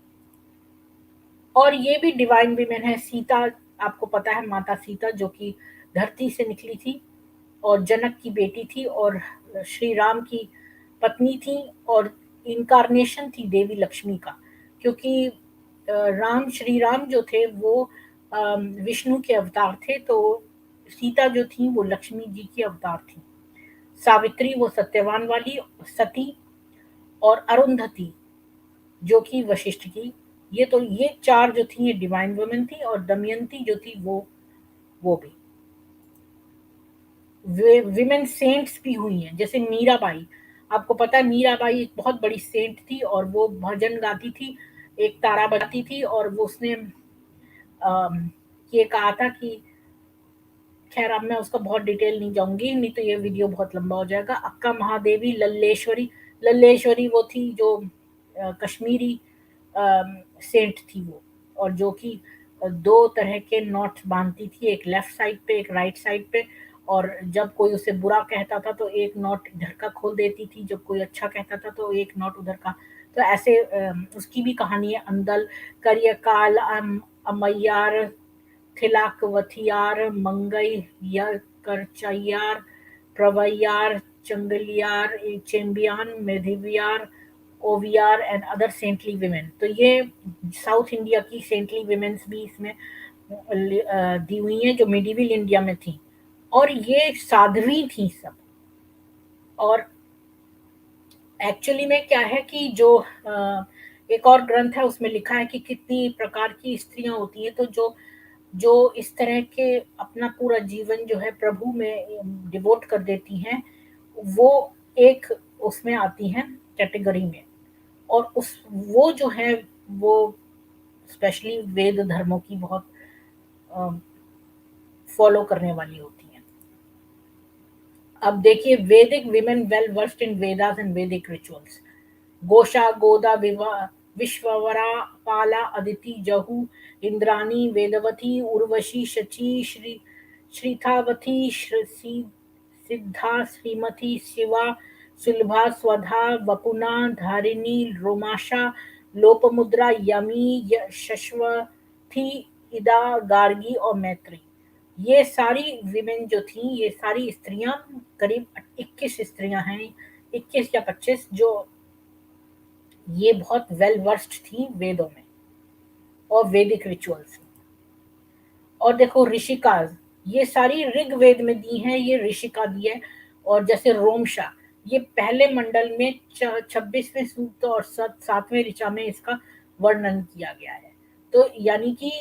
और ये भी डिवाइन विमेन है। सीता, आपको पता है माता सीता जो कि धरती से निकली थी और जनक की बेटी थी, और श्री राम की पत्नी थी, और इनकारनेशन थी देवी लक्ष्मी का, क्योंकि श्री राम जो थे वो विष्णु के अवतार थे, तो सीता जो थी वो लक्ष्मी जी की अवतार थी। सावित्री वो सत्यवान वाली सती, और अरुंधति जो कि वशिष्ठ की। ये 4 जो थी ये डिवाइन वुमेन थी, और दमयंती जो थी वो भी विमेन सेंट्स भी हुई हैं। जैसे मीराबाई, आपको पता है मीराबाई एक बहुत बड़ी सेंट थी, और वो भजन गाती थी, एक तारा बजाती थी, और वो उसने ये कहा था कि, खैर अब मैं उसका बहुत डिटेल नहीं जाऊंगी, नहीं तो ये वीडियो बहुत लंबा हो जाएगा। अक्का महादेवी लल्लेश्वरी, लल्लेश्वरी वो थी जो कश्मीरी सेंट थी वो, और जो कि 2 तरह के नॉट्स बांधती थी, एक लेफ्ट साइड पे एक राइट साइड पे, और जब कोई उसे बुरा कहता था तो एक नोट इधर का खोल देती थी, जब कोई अच्छा कहता था तो एक नोट उधर का। तो ऐसे उसकी भी कहानी है। Andal, Karaikal, Ammaiyar, Thilakavathiyar, Mangai Karachaiyar, Pravaiyar, Changaliyar, Chembiyan, Medhiviyar, Oviyar and other saintly women. तो ये साउथ इंडिया की सेंटली विमेन्स भी इसमें दी हुई हैं जो मिडिवल इंडिया में थी, और ये साध्वी थी सब। और एक्चुअली में क्या है कि जो एक और ग्रंथ है उसमें लिखा है कि कितनी प्रकार की स्त्रियां होती हैं, तो जो जो इस तरह के अपना पूरा जीवन जो है प्रभु में डिवोट कर देती हैं, वो एक उसमें आती हैं कैटेगरी में। और उस वो जो है वो स्पेशली वेद धर्मों की बहुत फॉलो करने वाली होती हैं। अब देखिए, वैदिक women well versed in Vedas and वैदिक रिचुअल्स। गोषा, गोदा, विश्ववरा, पाला, अदिति, जहू, इंद्राणी, वेदवती, उर्वशी, शची, श्रीथावती, सिद्धा, श्रीमती, शिवा, सुलभा, स्वधा, वपुना, धारिणी, रोमाशा, लोपमुद्रा, यमी, शश्वथी, इदा, गार्गी और मैत्री। ये सारी विमेन जो थी, ये सारी स्त्रियां, करीब 21 स्त्रियां हैं, 21 या 25, जो ये बहुत वेल वर्स्ड थी वेदों में और वैदिक रिचुअल्स में। और देखो ऋषिका, ये सारी ऋग्वेद में दी हैं, ये ऋषिका दी है। और जैसे रोमशा, ये पहले मंडल में 26वें सूक्त और 7वें ऋचा में इसका वर्णन किया गया है। तो यानी कि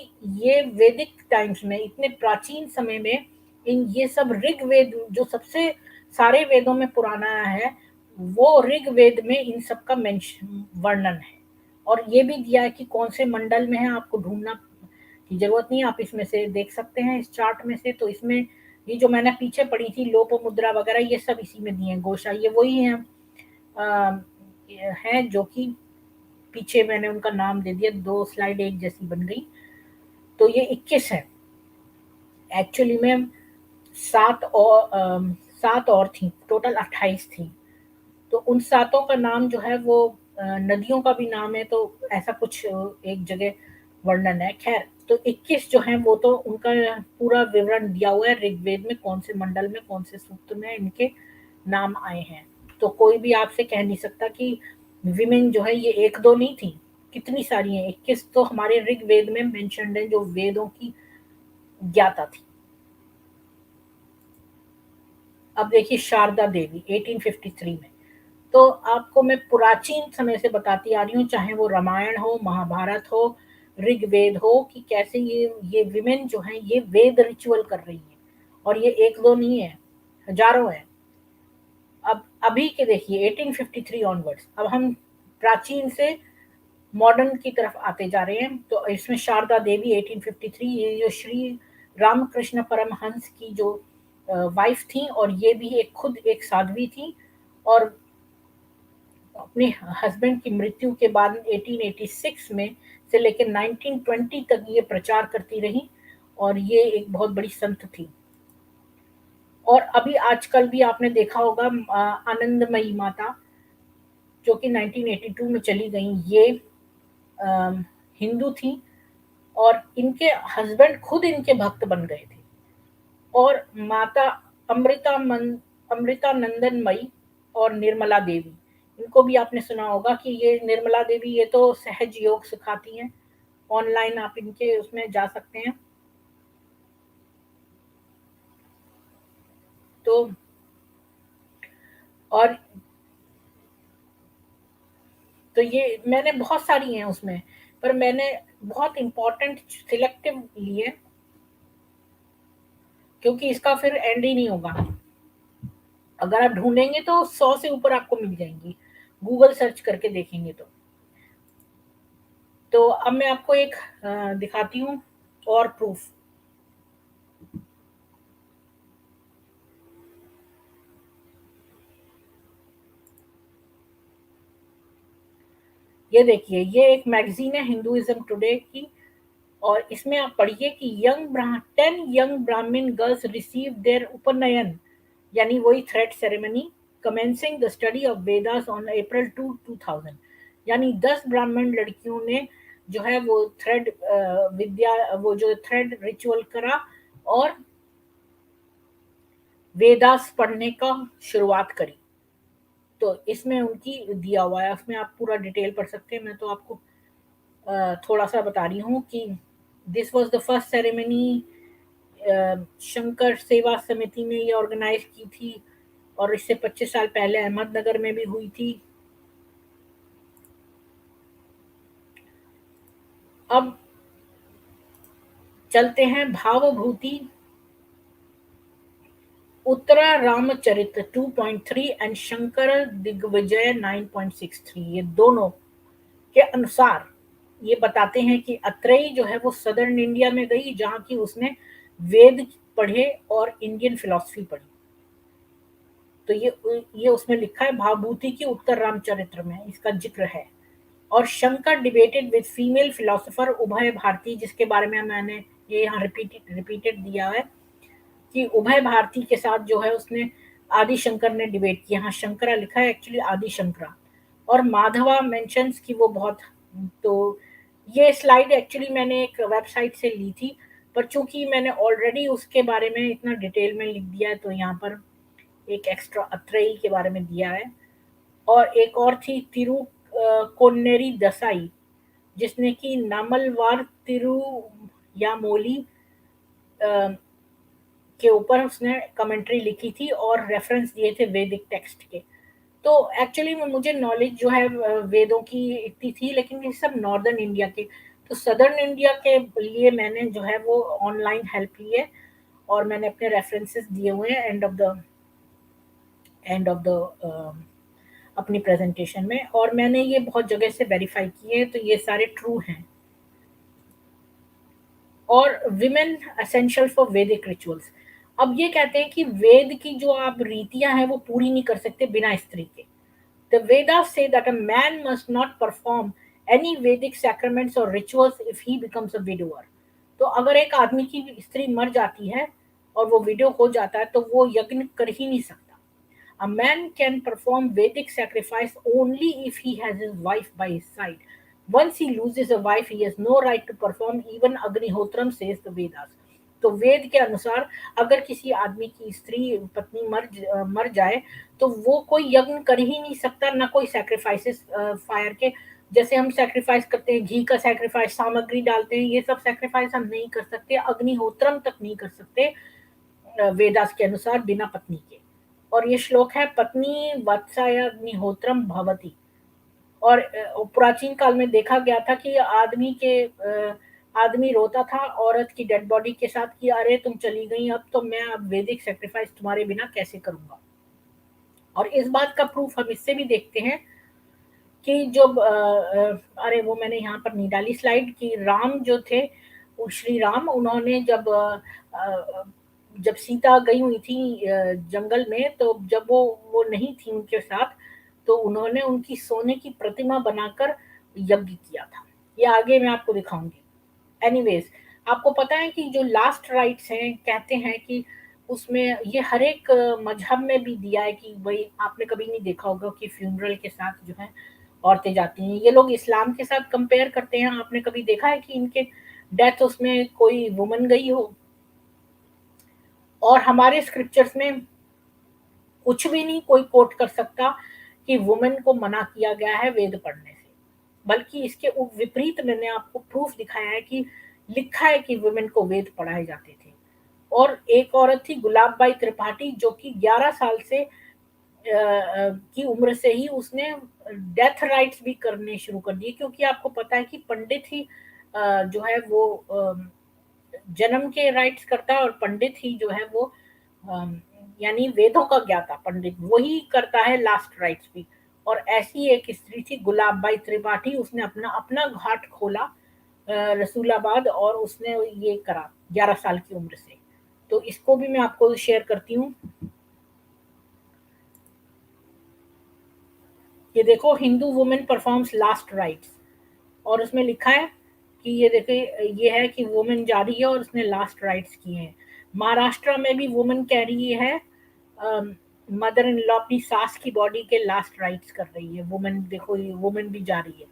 ये वैदिक टाइम्स में, इतने प्राचीन समय में, इन ये सब ऋग्वेद जो सबसे सारे वेदों में पुराना है, वो ऋग्वेद में इन सब का वर्णन है। और ये भी दिया है कि कौन से मंडल में है, आपको ढूंढना की जरूरत नहीं है, आप इसमें से देख सकते हैं इस चार्ट में से। तो इसमें ये जो मैंने पीछे पढ़ी थी लोप मुद्रा वगैरह, ये सब इसी में दिए हैं। गोशा ये वही है, हैं जो कि पीछे मैंने उनका नाम दे दिया, 2 स्लाइड एक जैसी बन गई। तो ये 21 है एक्चुअली में। 7 और थी, टोटल 28 थी। तो उन सातों का नाम जो है वो नदियों का भी नाम है, तो ऐसा कुछ एक जगह वर्णन है। खैर, तो 21 जो है वो तो उनका पूरा विवरण दिया हुआ है ऋग्वेद में, कौन से मंडल में कौन से सूक्त में इनके नाम आए हैं। तो कोई भी आपसे कह नहीं सकता कि विमेन जो है ये एक दो नहीं थी, कितनी सारी हैं। 21 तो हमारे ऋग्वेद में मेंशन्ड है, जो वेदों की ज्ञाता थी। अब देखिए शारदा देवी 1853 में। तो आपको मैं पुराचीन समय से बताती आ रही हूँ, चाहे वो रामायण हो, महाभारत हो, ऋग्वेद हो, कि कैसे ये विमेन जो हैं ये वेद रिचुअल कर रही हैं। और ये एक दो नहीं है, हजारों हैं। अब अभी के देखिए 1853 ऑनवर्ड्स, अब हम प्राचीन से मॉडर्न की तरफ आते जा रहे हैं। तो इसमें शारदा देवी 1853, ये जो श्री रामकृष्ण परमहंस की जो वाइफ थी, और ये भी एक खुद एक साध्वी थी। और अपने हस्बैंड की मृत्यु के बाद 1886 में से लेकर 1920 तक ये प्रचार करती रही, और ये एक बहुत बड़ी संत थी। और अभी आजकल भी आपने देखा होगा आनंदमयी माता, जो कि 1982 में चली गई, ये हिंदू थी। और इनके हस्बैंड खुद इनके भक्त बन गए थे। और माता अमृतानंदनमयी और निर्मला देवी, इनको भी आपने सुना होगा कि ये निर्मला देवी ये तो सहज योग सिखाती हैं। ऑनलाइन आप इनके उसमें जा सकते हैं। तो और तो ये मैंने बहुत सारी हैं उसमें, पर मैंने बहुत इम्पोर्टेंट सिलेक्टिव लिए, क्योंकि इसका फिर एंड ही नहीं होगा। अगर आप ढूंढेंगे तो 100 से ऊपर आपको मिल जाएंगी, गूगल सर्च करके देखेंगे तो अब मैं आपको एक दिखाती हूँ और प्रूफ। ये देखिए, ये एक मैगजीन है हिंदुइज्म टुडे की, और इसमें आप पढ़िए कि 10 यंग ब्राह्मण गर्ल्स रिसीव देयर उपनयन, यानी वही thread ceremony, commencing the study of Vedas on April 2, 2000। यानी 10 ब्राह्मण लड़कियों ने जो है वो थ्रेड विद्या, वो जो थ्रेड रिचुअल करा और वेदास पढ़ने का शुरुआत करी। तो इसमें उनकी दिया हुआ है, उसमें आप पूरा डिटेल पढ़ सकते हैं। मैं तो आपको थोड़ा सा बता रही हूँ कि this was the first ceremony, Shankar सेवा समिति ने ये ऑर्गेनाइज की थी और इससे 25 साल पहले अहमदनगर में भी हुई थी। अब चलते हैं भावभूति उत्तरा रामचरित 2.3 एंड शंकर दिग्विजय 9.63, ये दोनों के अनुसार ये बताते हैं कि अत्रेई जो है वो सदर्न इंडिया में गई, जहाँ की उसने वेद पढ़े और इंडियन फिलॉसफी पढ़ी। तो ये उसमें लिखा है भावभूति की उत्तर रामचरित्र में इसका जिक्र है। और Shankar debated with female philosopher उभय भारती, जिसके बारे में मैंने ये यहाँ रिपीटेड दिया है कि उभय भारती के साथ जो है उसने आदि शंकर ने डिबेट किया। हाँ, शंकरा लिखा है, एक्चुअली आदि शंकरा। और माधवा मेंशंस की वो बहुत, तो ये स्लाइड एक्चुअली मैंने एक वेबसाइट से ली थी, पर चूंकि मैंने ऑलरेडी उसके बारे में इतना डिटेल में लिख दिया है तो यहाँ पर एक एक्स्ट्रा अत्रेई के बारे में दिया है। और एक और थी कोन्नेरी दसाई, जिसने कि नामलवार तिरुयामोली के ऊपर उसने कमेंट्री लिखी थी और रेफरेंस दिए थे वैदिक टेक्स्ट के। तो एक्चुअली मुझे नॉलेज जो है वेदों की इतनी थी, लेकिन ये सब नॉर्दर्न इंडिया के, तो सदर्न इंडिया के लिए मैंने जो है वो ऑनलाइन हेल्प ली है और मैंने अपने रेफरेंसेस दिए हुए हैं एंड ऑफ द अपनी प्रेजेंटेशन में, और मैंने ये बहुत जगह से वेरीफाई किए हैं, तो ये सारे ट्रू हैं। और विमेन एसेंशियल फॉर वैदिक रिचुअल्स। अब ये कहते हैं कि वेद की जो आप रीतियां हैं वो पूरी नहीं कर सकते बिना स्त्री के। The Vedas say that a man must not perform any Vedic sacraments or rituals if he becomes a widower. तो अगर एक आदमी की स्त्री मर जाती है और वो विडो हो जाता है तो वो यज्ञ कर ही नहीं सकता। A man can perform Vedic sacrifice only if he has his wife by his side. Once he loses a wife, he has no right to perform even Agnihotram, says the Vedas. तो वेद के अनुसार अगर किसी आदमी की स्त्री पत्नी मर जाए तो वो कोई यज्ञ कर ही नहीं सकता, ना कोई सैक्रिफाइसेस फायर के, जैसे हम सैक्रिफाइस करते हैं, घी का सैक्रिफाइस, सामग्री डालते हैं, ये सब सैक्रिफाइस हम नहीं कर सकते, अग्निहोत्रम तक नहीं कर सकते वेदास के अनुसार बिना पत्नी के। और ये श्लोक है पत्नी वत्सायग्निहोत्रम भवति। और प्राचीन काल में देखा गया था कि आदमी रोता था औरत की डेड बॉडी के साथ कि अरे तुम चली गई, अब तो मैं अब वैदिक सैक्रिफाइस तुम्हारे बिना कैसे करूंगा। और इस बात का प्रूफ हम इससे भी देखते हैं कि जो अरे वो मैंने यहाँ पर नहीं डाली स्लाइड, कि राम जो थे, वो श्री राम, उन्होंने जब सीता गई हुई थी जंगल में, तो जब वो नहीं थी उनके साथ, तो उन्होंने उनकी सोने की प्रतिमा बनाकर यज्ञ किया था। ये आगे मैं आपको दिखाऊंगी। एनीवेज, आपको पता है कि जो लास्ट राइट्स हैं, कहते हैं कि उसमें ये हर एक मजहब में भी दिया है कि भाई आपने कभी नहीं देखा होगा कि फ्यूनरल के साथ जो है औरतें जाती हैं। ये लोग इस्लाम के साथ कंपेयर करते हैं, आपने कभी देखा है कि इनके डेथ उसमें कोई वुमन गई हो? और हमारे स्क्रिप्चर्स में कुछ भी नहीं कोई कोट कर सकता कि वुमेन को मना किया गया है वेद पढ़ने से, बल्कि इसके विपरीत मैंने आपको प्रूफ दिखाया है कि लिखा है कि वुमेन को वेद पढ़ाए जाते थे। और एक औरत थी गुलाब बाई त्रिपाठी, जो कि 11 साल से की उम्र से ही उसने डेथ राइट्स भी करने शुरू कर दिए, क्योंकि आपको पता है कि पंडित ही जो है वो जन्म के राइट्स करता है, और पंडित ही जो है वो यानी वेदों का ज्ञाता पंडित वही करता है लास्ट राइट्स भी। और ऐसी एक स्त्री थी गुलाबबाई त्रिपाठी, उसने अपना अपना घाट खोला रसूलाबाद, और उसने ये करा 11 साल की उम्र से। तो इसको भी मैं आपको शेयर करती हूँ। ये देखो, Hindu women performs last rites, और उसमें लिखा है कि ये देखिए ये है कि वुमेन जा रही है और उसने लास्ट राइट्स किए हैं। महाराष्ट्र में भी वुमेन कह रही है, मदर इन लॉ अपनी सास की बॉडी के लास्ट राइट्स कर रही है। वुमेन देखो, ये वुमेन भी जा रही है।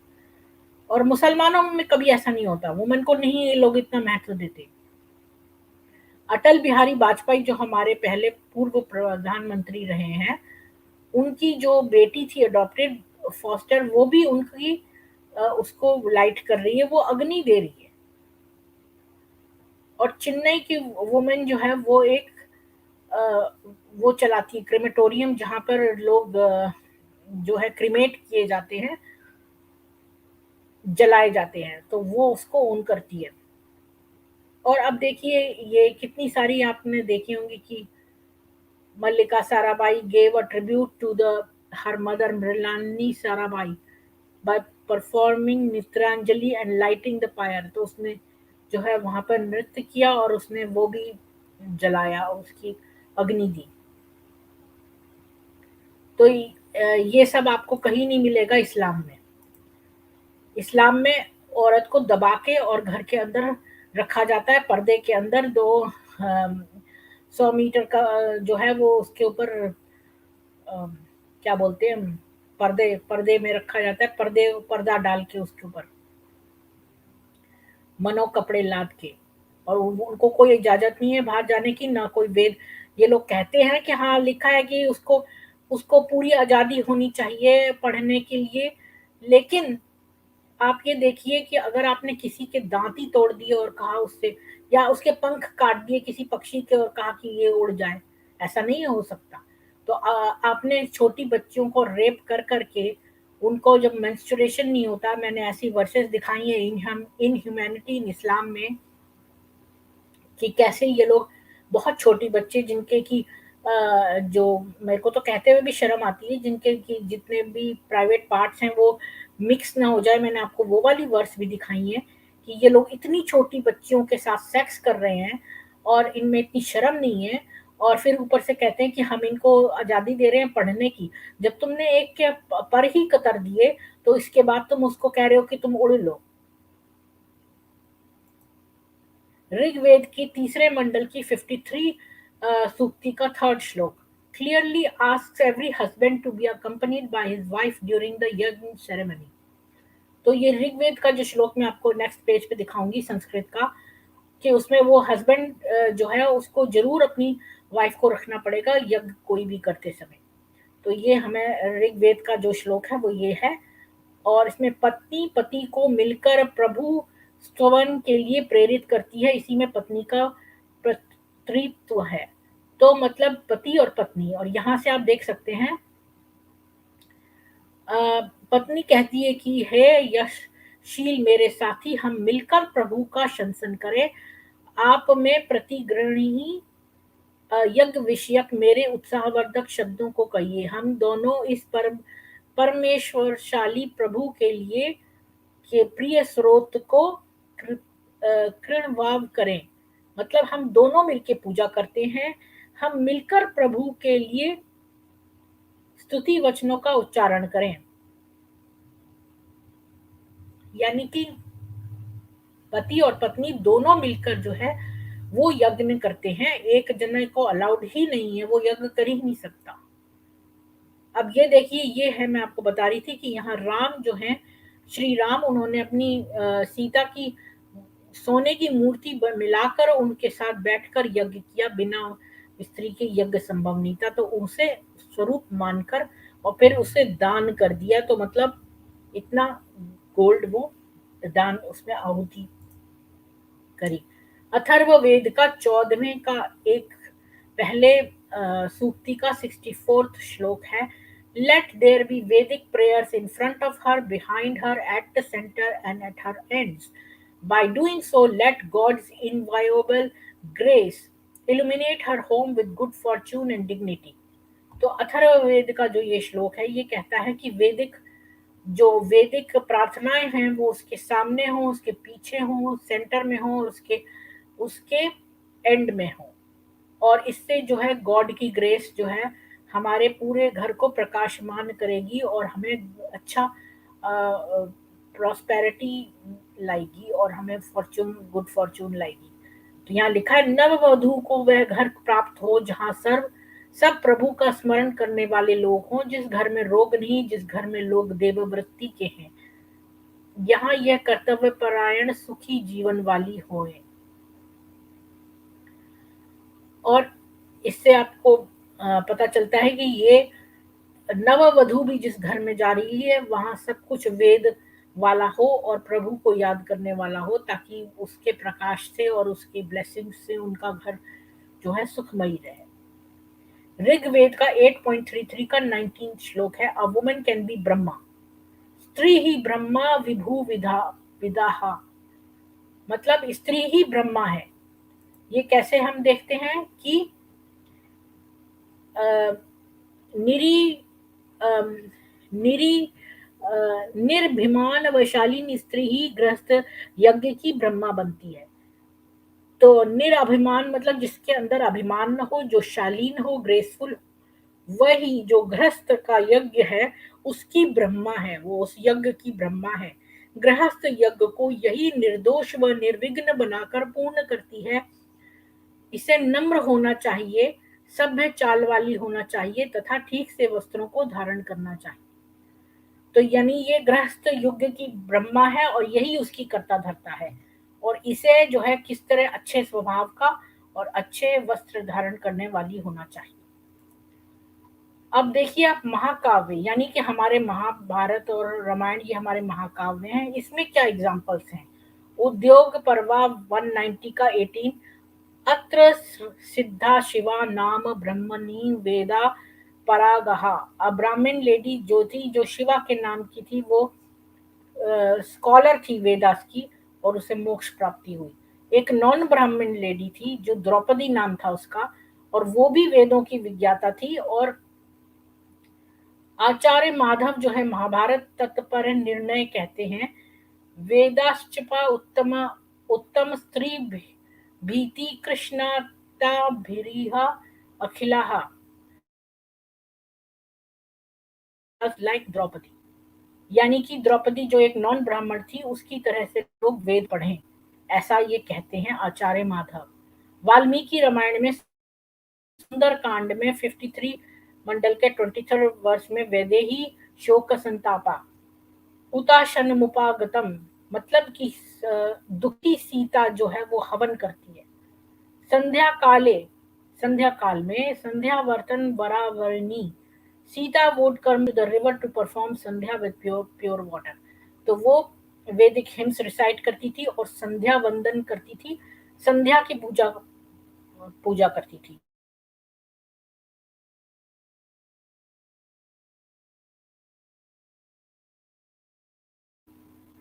और मुसलमानों में कभी ऐसा नहीं होता, वुमेन को नहीं ये लोग इतना महत्व देते। अटल बिहारी वाजपेयी जो हमारे पहले पूर्व प्रधानमंत्री रहे हैं, उनकी जो बेटी थी अडॉप्टेड फॉस्टर, वो भी उनकी उसको लाइट कर रही है, वो अग्नि दे रही है। और चेन्नई की वुमेन जो है वो एक अ, वो चलाती है क्रेमेटोरियम, जहाँ पर लोग जो है क्रीमेट किए जाते हैं, जलाए जाते हैं, तो वो उसको ओन करती है। और अब देखिए ये कितनी सारी आपने देखी होंगी कि मल्लिका Sarabhai gave a tribute to her mother Mrilani Sarabhai by performing Nitranjali and lighting the pyre। तो उसने जो है वहां पर नृत्य किया और उसने वो भी जलाया, उसकी अग्नि दी। तो ये सब आपको कहीं नहीं मिलेगा इस्लाम में। इस्लाम में औरत को दबा के और घर के अंदर रखा जाता है, पर्दे के अंदर। 100 मीटर का जो है वो उसके ऊपर क्या बोलते हैं, पर्दे पर्दे में रखा जाता है, पर्दा डाल के उसके ऊपर मनो कपड़े लाद के। और उनको कोई इजाजत नहीं है बाहर जाने की, ना कोई वेद। ये लोग कहते हैं कि हाँ लिखा है कि उसको उसको पूरी आजादी होनी चाहिए पढ़ने के लिए। लेकिन आप ये देखिए कि अगर आपने किसी के दांत ही तोड़ दिए और कहा उससे, या उसके पंख काट दिए किसी पक्षी के और कहा कि ये उड़ जाए, ऐसा नहीं हो सकता। तो आपने छोटी बच्चियों को रेप कर करके उनको जब मेंस्ट्रुएशन नहीं होता, मैंने ऐसी वर्सेस दिखाई है इन ह्यूमैनिटी इन इस्लाम में, कि कैसे ये लोग बहुत छोटी बच्चे जिनके की जो मेरे को तो कहते हुए भी शर्म आती है, जिनके की जितने भी प्राइवेट पार्ट्स हैं वो मिक्स ना हो जाए। मैंने आपको वो वाली वर्स भी दिखाई है कि ये लोग इतनी छोटी बच्चियों के साथ सेक्स कर रहे हैं और इनमें इतनी शर्म नहीं है। और फिर ऊपर से कहते हैं कि हम इनको आज़ादी दे रहे हैं पढ़ने की। जब तुमने एक के पर ही कतर दिए, तो इसके बाद तुम उसको कह रहे हो कि तुम उड़ लो। ऋग्वेद की तीसरे मंडल की 53 सूक्ति का थर्ड श्लोक clearly asks every husband to be accompanied by his wife during the yajna ceremony. तो ये ऋग्वेद का जो श्लोक मैं आपको नेक्स्ट पेज पे दिखाऊंगी संस्कृत का, कि उसमें वो हस्बैंड जो है उसको जरूर अपनी वाइफ को रखना पड़ेगा यज्ञ कोई भी करते समय। तो ये हमें ऋग्वेद का जो श्लोक है वो ये है। और इसमें पत्नी पति को मिलकर प्रभु स्तवन के लिए प्रेरित करती है, इसी में पत्नी का प्रतित्व है। तो मतलब पति और पत्नी, और यहाँ से आप देख सकते हैं पत्नी कहती है कि हे यशशील मेरे साथी, हम मिलकर प्रभु का शंसन करें। आप में प्रतिग्रहणी यज्ञ विषयक मेरे उत्साहवर्धक शब्दों को कहिए। हम दोनों इस परमेश्वरशाली प्रभु के लिए के प्रिय स्रोत को कृणवाव करें। मतलब हम दोनों मिलके पूजा करते हैं, हम मिलकर प्रभु के लिए स्तुति वचनों का उच्चारण करें। यानी कि पति और पत्नी दोनों मिलकर जो है वो यज्ञ करते हैं। एक जने को अलाउड ही नहीं है, वो यज्ञ कर ही नहीं सकता। अब ये देखिए, ये है मैं आपको बता रही थी कि यहाँ राम जो है, श्री राम, उन्होंने अपनी सीता की सोने की मूर्ति मिलाकर उनके साथ बैठकर यज्ञ किया। बिना स्त्री के यज्ञ संभव नहीं था, तो उसे स्वरूप मानकर और फिर उसे दान कर दिया। तो मतलब इतना गोल्ड वो दान उसमें आहुति करी। अथर्ववेद का 14वें का एक पहले सूक्ति का 64th श्लोक है। लेट देयर बी वैदिक prayers in front of her, behind her, at the centre and at her ends. By doing so, let God's inviolable grace illuminate her home with good fortune and dignity। तो अथर्ववेद का जो ये श्लोक है, ये कहता है कि वैदिक प्रार्थनाएं हैं वो उसके सामने हो, उसके पीछे हो, सेंटर में हो, उसके उसके एंड में हो। और इससे जो है गॉड की ग्रेस जो है हमारे पूरे घर को प्रकाशमान करेगी और हमें अच्छा प्रॉस्पेरिटी लाएगी और हमें गुड फॉर्च्यून लाएगी। तो यहाँ लिखा है, नववधू को वह घर प्राप्त हो जहाँ सब प्रभु का स्मरण करने वाले लोग हों, जिस घर में रोग नहीं, जिस घर में लोग देववृत्ति के हैं, यहाँ यह कर्तव्य परायण सुखी जीवन वाली होए। और इससे आपको पता चलता है कि ये नववधू भी जिस घर में जा रही है वहां सब कुछ वेद वाला हो और प्रभु को याद करने वाला हो, ताकि उसके प्रकाश से और उसकी ब्लेसिंग से उनका घर जो है सुखमयी रहे। ऋग्वेद का 8.33 का 19 श्लोक है, a woman can be Brahma, स्त्री ही ब्रह्मा विभु विदाहा, मतलब स्त्री ही ब्रह्मा है। ये कैसे हम देखते हैं कि निरी निरी निर्भिमान वैशाली स्त्री ही गृहस्थ यज्ञ की ब्रह्मा बनती है। तो निराभिमान मतलब जिसके अंदर अभिमान न हो, जो शालीन हो, ग्रेसफुल, वही जो गृहस्थ का यज्ञ है उसकी ब्रह्मा है, वो उस यज्ञ की ब्रह्मा है। गृहस्थ यज्ञ को यही निर्दोष व निर्विघ्न बनाकर पूर्ण करती है। इसे नम्र होना चाहिए, सभ्य चाल वाली होना चाहिए तथा ठीक से वस्त्रों को धारण करना चाहिए। तो यानी ये गृहस्थ युग की ब्रह्मा है और यही उसकी कर्ता धर्ता है, और इसे जो है किस तरह अच्छे स्वभाव का और अच्छे वस्त्र धारण करने वाली होना चाहिए। अब देखिए आप महाकाव्य, यानी कि हमारे महाभारत और रामायण ये हमारे महाकाव्य हैं, इसमें क्या एग्जाम्पल्स हैं। उद्योग पर्वा 190 का 18, अत्र सिद्धा शिवा नाम ब्रह्मणी वेदा परागहा। अ ब्राह्मण लेडी जो थी, जो शिवा के नाम की थी, वो स्कॉलर थी वेदास की और उसे मोक्ष प्राप्ति हुई। एक नॉन ब्राह्मण लेडी थी जो द्रौपदी नाम था उसका, और वो भी वेदों की विज्ञाता थी। और आचार्य माधव जो है महाभारत तत्पर निर्णय कहते हैं, वेदाश्चपा उत्तम स्त्री भीति कृष्णाताभिरीहा अखिलाहा लाइक द्रौपदी, यानी कि द्रौपदी जो एक नॉन ब्राह्मण थी उसकी तरह से लोग वेद पढ़ें, ऐसा ये कहते हैं आचार्य माधव। वाल्मीकि रामायण में सुंदर कांड में 53 मंडल के 23 वर्ष में वेदे ही शोक संतापा उताशन मुपागतम, मतलब कि दुखी सीता जो है वो हवन करती है। संध्या काल में संध्या वर्तन वरावरणी, Sita would come the river to perform sandhya with pure water. तो वो वैदिक हिम्स रिसाइट करती थी और संध्या वंदन करती थी, संध्या की पूजा करती थी।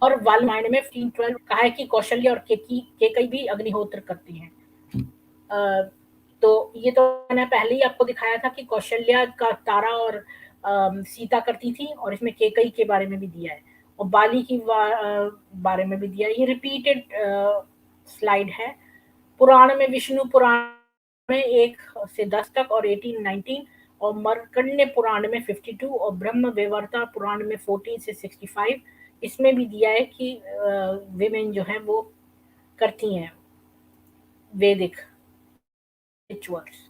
और वाल्मीकि में 15-12 कहा है कि कौशल्य और केकई भी अग्निहोत्र करती हैं। तो ये तो मैंने पहले ही आपको दिखाया था कि कौशल्या का तारा और सीता करती थी, और इसमें केकई के बारे में भी दिया है और बाली की बारे में भी दिया है। ये रिपीटेड स्लाइड है। पुराण में विष्णु पुराण में 1 से 10 तक और 18-19, और मर्कण्य पुराण में 52 और ब्रह्म वैवर्ता पुराण में 14 से 65, इसमें भी दिया है कि विमेन जो है वो करती हैं वैदिक रिचुअल्स।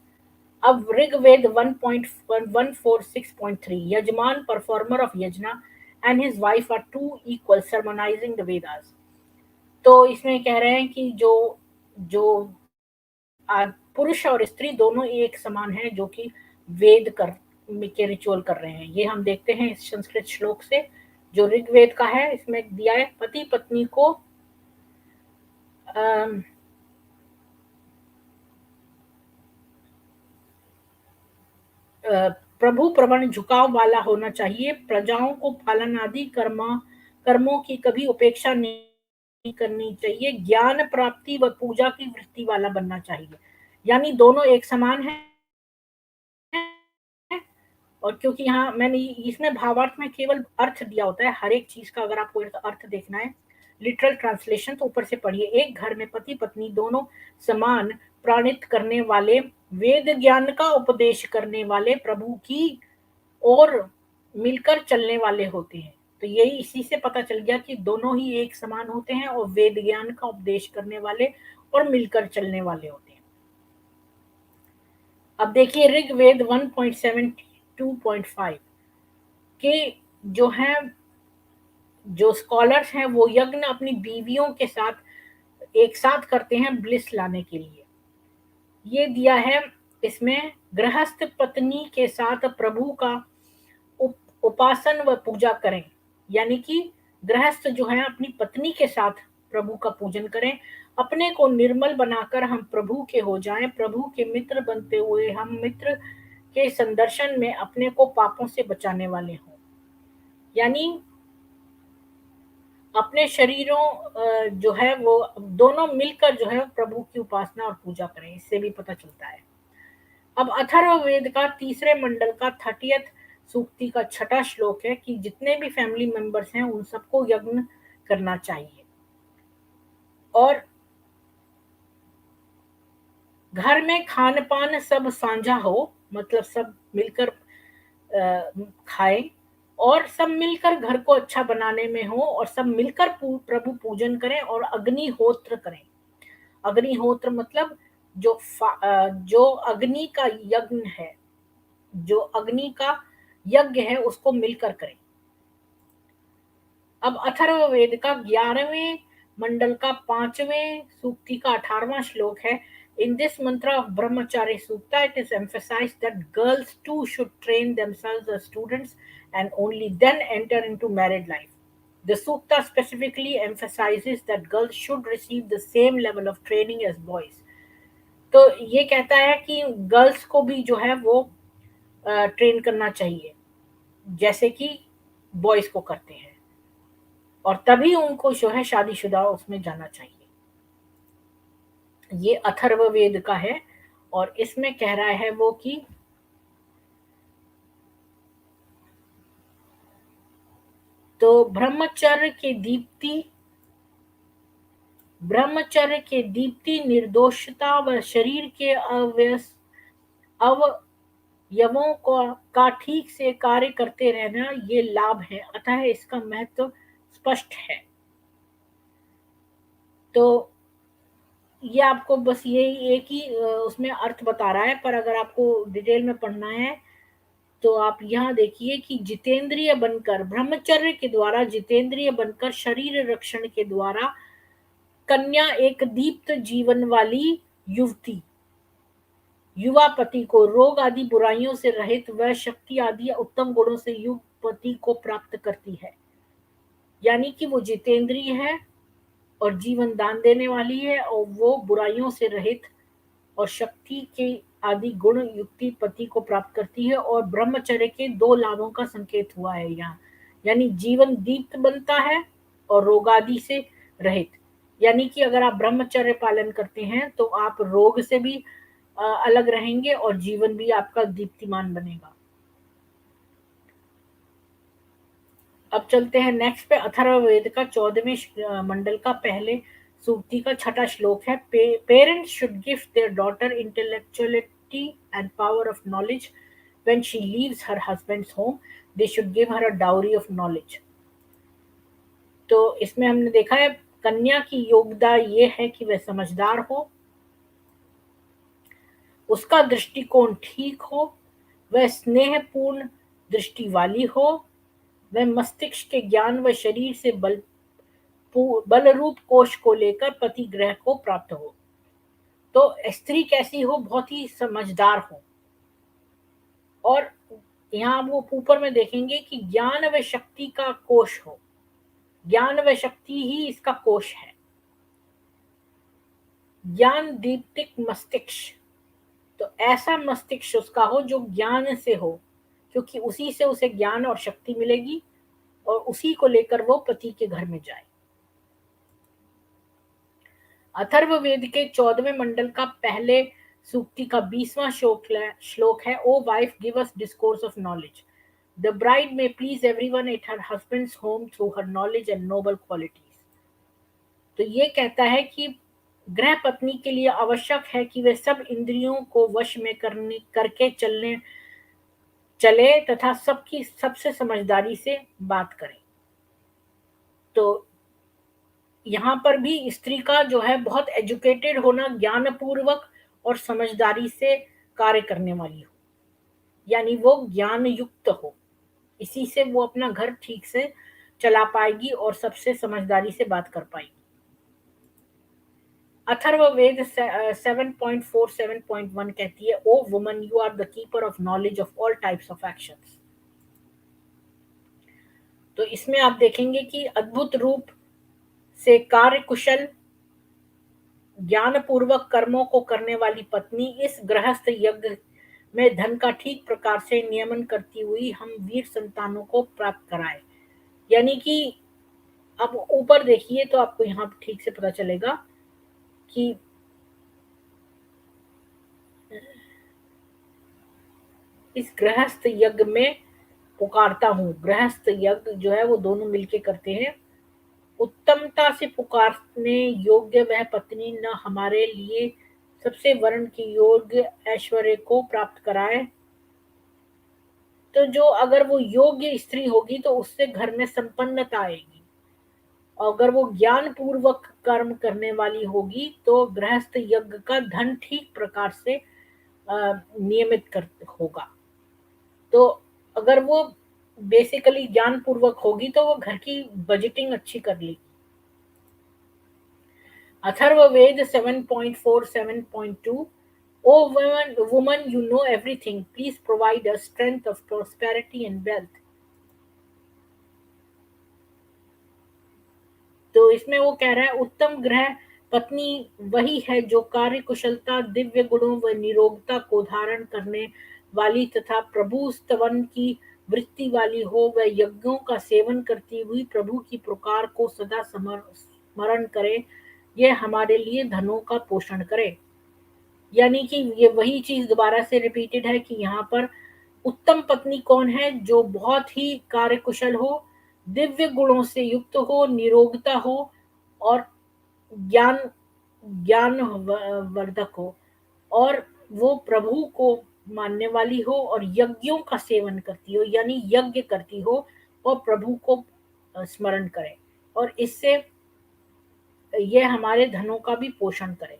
अब Rigveda 1.146.3, yajaman performer of yajna and his wife are to equal sermonising the Vedas. तो इसमें कह रहे हैं कि जो जो पुरुष और स्त्री दोनों एक समान हैं जो कि वेद के रिचुअल कर रहे हैं। ये हम देखते हैं इस संस्कृत श्लोक से जो ऋग्वेद का है। इसमें दिया है, पति पत्नी को प्रभु प्रवण झुकाव वाला होना चाहिए, प्रजाओं को पालन आदि कर्मों की कभी उपेक्षा नहीं करनी चाहिए, ज्ञान प्राप्ति व पूजा की वृत्ति वाला बनना चाहिए। यानी दोनों एक समान है। और क्योंकि यहाँ मैंने इसमें भावार्थ में केवल अर्थ दिया होता है, हर एक चीज का अगर आपको अर्थ देखना है लिटरल ट्रांसलेशन तो ऊपर से पढ़िए। एक घर में पति पत्नी दोनों समान प्राणित करने वाले, वेद ज्ञान का उपदेश करने वाले, प्रभु की ओर मिलकर चलने वाले होते हैं। तो यही इसी से पता चल गया कि दोनों ही एक समान होते हैं और वेद ज्ञान का उपदेश करने वाले और मिलकर चलने वाले होते हैं। अब देखिए ऋग्वेद 1.72.5 के जो है जो स्कॉलर्स हैं वो यज्ञ अपनी बीवियों के साथ एक साथ करते हैं ब्लिस लाने के लिए। ये दिया है इसमें गृहस्थ पत्नी के साथ प्रभु का उपासन व पूजा करें, यानी कि गृहस्थ जो है अपनी पत्नी के साथ प्रभु का पूजन करें, अपने को निर्मल बनाकर हम प्रभु के हो जाएं, प्रभु के मित्र बनते हुए हम मित्र के संदर्शन में अपने को पापों से बचाने वाले हों। यानी अपने शरीरों जो है वो दोनों मिलकर जो है प्रभु की उपासना और पूजा करें, इससे भी पता चलता है। अब अथर्ववेद का तीसरे मंडल का 30th सूक्ति का 6वां श्लोक है कि जितने भी फैमिली मेंबर्स हैं उन सबको यज्ञ करना चाहिए और घर में खान पान सब साझा हो, मतलब सब मिलकर खाएं और सब मिलकर घर को अच्छा बनाने में हो और सब मिलकर प्रभु पूजन करें और अग्निहोत्र करें। अग्निहोत्र मतलब जो अग्नि का यज्ञ है, जो अग्नि का यज्ञ है उसको मिलकर करें। अब अथर्ववेद का 11वें मंडल का 5वें सूक्ति का 18वां श्लोक है। In this mantra of Brahmacharya Sukta, it is emphasized that girls too should train themselves as students and only then enter into married life. The Sukta specifically emphasizes that girls should receive the same level of training as boys. तो ये कहता है कि girls को भी जो है वो ट्रेन करना चाहिए जैसे कि बॉयज को करते हैं और तभी उनको जो है शादीशुदा उसमें जाना चाहिए। ये अथर्ववेद का है और इसमें कह रहा है वो कि तो ब्रह्मचर्य के दीप्ति निर्दोषता व शरीर के अवयवों का ठीक से कार्य करते रहना ये लाभ है, अतः इसका महत्व स्पष्ट है। तो ये आपको बस यही एक ही उसमें अर्थ बता रहा है, पर अगर आपको डिटेल में पढ़ना है तो आप यहाँ देखिए कि जितेंद्रिय बनकर ब्रह्मचर्य के द्वारा जितेंद्रिय बनकर शरीर रक्षण के द्वारा कन्या एक दीप्त जीवन वाली युवा पति को रोग आदि बुराइयों से रहित व शक्ति आदि उत्तम गुणों से युक्त पति को प्राप्त करती है। यानी कि वो जितेंद्रिय है और जीवन दान देने वाली है और वो बुराइयों से रहित और शक्ति के आदि गुण युक्ति पति को प्राप्त करती है। और ब्रह्मचर्य के 2 लाभों का संकेत हुआ है यहाँ, यानी जीवन दीप्त बनता है और रोगादि से रहित। यानी कि अगर आप ब्रह्मचर्य पालन करते हैं तो आप रोग से भी अलग रहेंगे और जीवन भी आपका दीप्तिमान बनेगा। अब चलते हैं नेक्स्ट पे। अथर्ववेद का 14वें मंडल का पहले सूक्ति का 6वां श्लोक है। Parents should give their daughter intellectuality and power of knowledge when she leaves her husband's home, they should give her a dowry of knowledge. तो इसमें हमने देखा है कन्या की योग्यता ये है कि वह समझदार हो, उसका दृष्टिकोण ठीक हो, वह स्नेहपूर्ण दृष्टि वाली हो, वह मस्तिष्क के ज्ञान व शरीर से बलरूप कोश को लेकर पति ग्रह को प्राप्त हो। तो स्त्री कैसी हो? बहुत ही समझदार हो। और यहाँ वो ऊपर में देखेंगे कि ज्ञान व शक्ति का कोश हो, ज्ञान व शक्ति ही इसका कोश है। ज्ञान दीप्तिक मस्तिष्क, तो ऐसा मस्तिष्क उसका हो जो ज्ञान से हो, क्योंकि उसी से उसे ज्ञान और शक्ति मिलेगी और उसी को लेकर वो पति के घर में जाए। अथर्ववेद के 14वें मंडल का पहले सूक्ति का 20वां श्लोक है। O wife, give us discourse of knowledge, the bride may please everyone at her husband's home through her knowledge and noble qualities. तो ये कहता है कि गृह पत्नी के लिए आवश्यक है कि वे सब इंद्रियों को वश में करके चले तथा सबसे समझदारी से बात करें। तो यहाँ पर भी स्त्री का जो है बहुत एजुकेटेड होना, ज्ञानपूर्वक और समझदारी से कार्य करने वाली हो, यानी वो ज्ञान युक्त हो। इसी से वो अपना घर ठीक से चला पाएगी और सबसे समझदारी से बात कर पाएगी। अथर्ववेद 7.4 7.1 कहती है, O woman you are the keeper of knowledge of all types of actions. तो इसमें आप देखेंगे कि अद्भुत रूप से कार्य कुशल, ज्ञानपूर्वक कर्मों को करने वाली पत्नी इस गृहस्थ यज्ञ में धन का ठीक प्रकार से नियमन करती हुई हम वीर संतानों को प्राप्त कराए। यानी कि अब ऊपर देखिए तो आपको यहाँ ठीक से पता चलेगा कि इस गृहस्थ यज्ञ में पुकारता हूँ। गृहस्थ यज्ञ जो है वो दोनों मिलके करते हैं। उत्तमता से पुकारने योग्य वह पत्नी न हमारे लिए सबसे वर्ण की योग्य ऐश्वर्य को प्राप्त कराए। तो जो अगर वो योग्य स्त्री होगी तो उससे घर में संपन्नता आएगी, और अगर वो ज्ञान पूर्वक कर्म करने वाली होगी तो गृहस्थ यज्ञ का धन ठीक प्रकार से नियमित कर होगा। तो अगर वो बेसिकली ज्ञान पूर्वक होगी तो वो घर की बजटिंग अच्छी कर लेगी। Atharvaveda 7.4 7.2 O woman, you know everything. Please provide us strength of prosperity and wealth. तो इसमें वो कह रहा है, उत्तम ग्रह पत्नी वही है जो कार्य कुशलता, दिव्य गुणों व निरोगता को धारण करने वाली तथा प्रभु स्तवन की वृत्ति वाली हो, वह यज्ञों का सेवन करती हुई प्रभु की पुकार को सदा स्मरण करे, ये हमारे लिए धनों का पोषण करे। यानी कि ये वही चीज दोबारा से रिपीटेड है कि यहाँ पर उत्तम पत्नी कौन है, जो बहुत ही कार्यकुशल हो, दिव्य गुणों से युक्त हो, निरोगता हो और ज्ञान ज्ञान वर्धक हो, और वो प्रभु को मानने वाली हो और यज्ञों का सेवन करती हो, यानी यज्ञ करती हो और प्रभु को स्मरण करे, और इससे ये हमारे धनों का भी पोषण करे।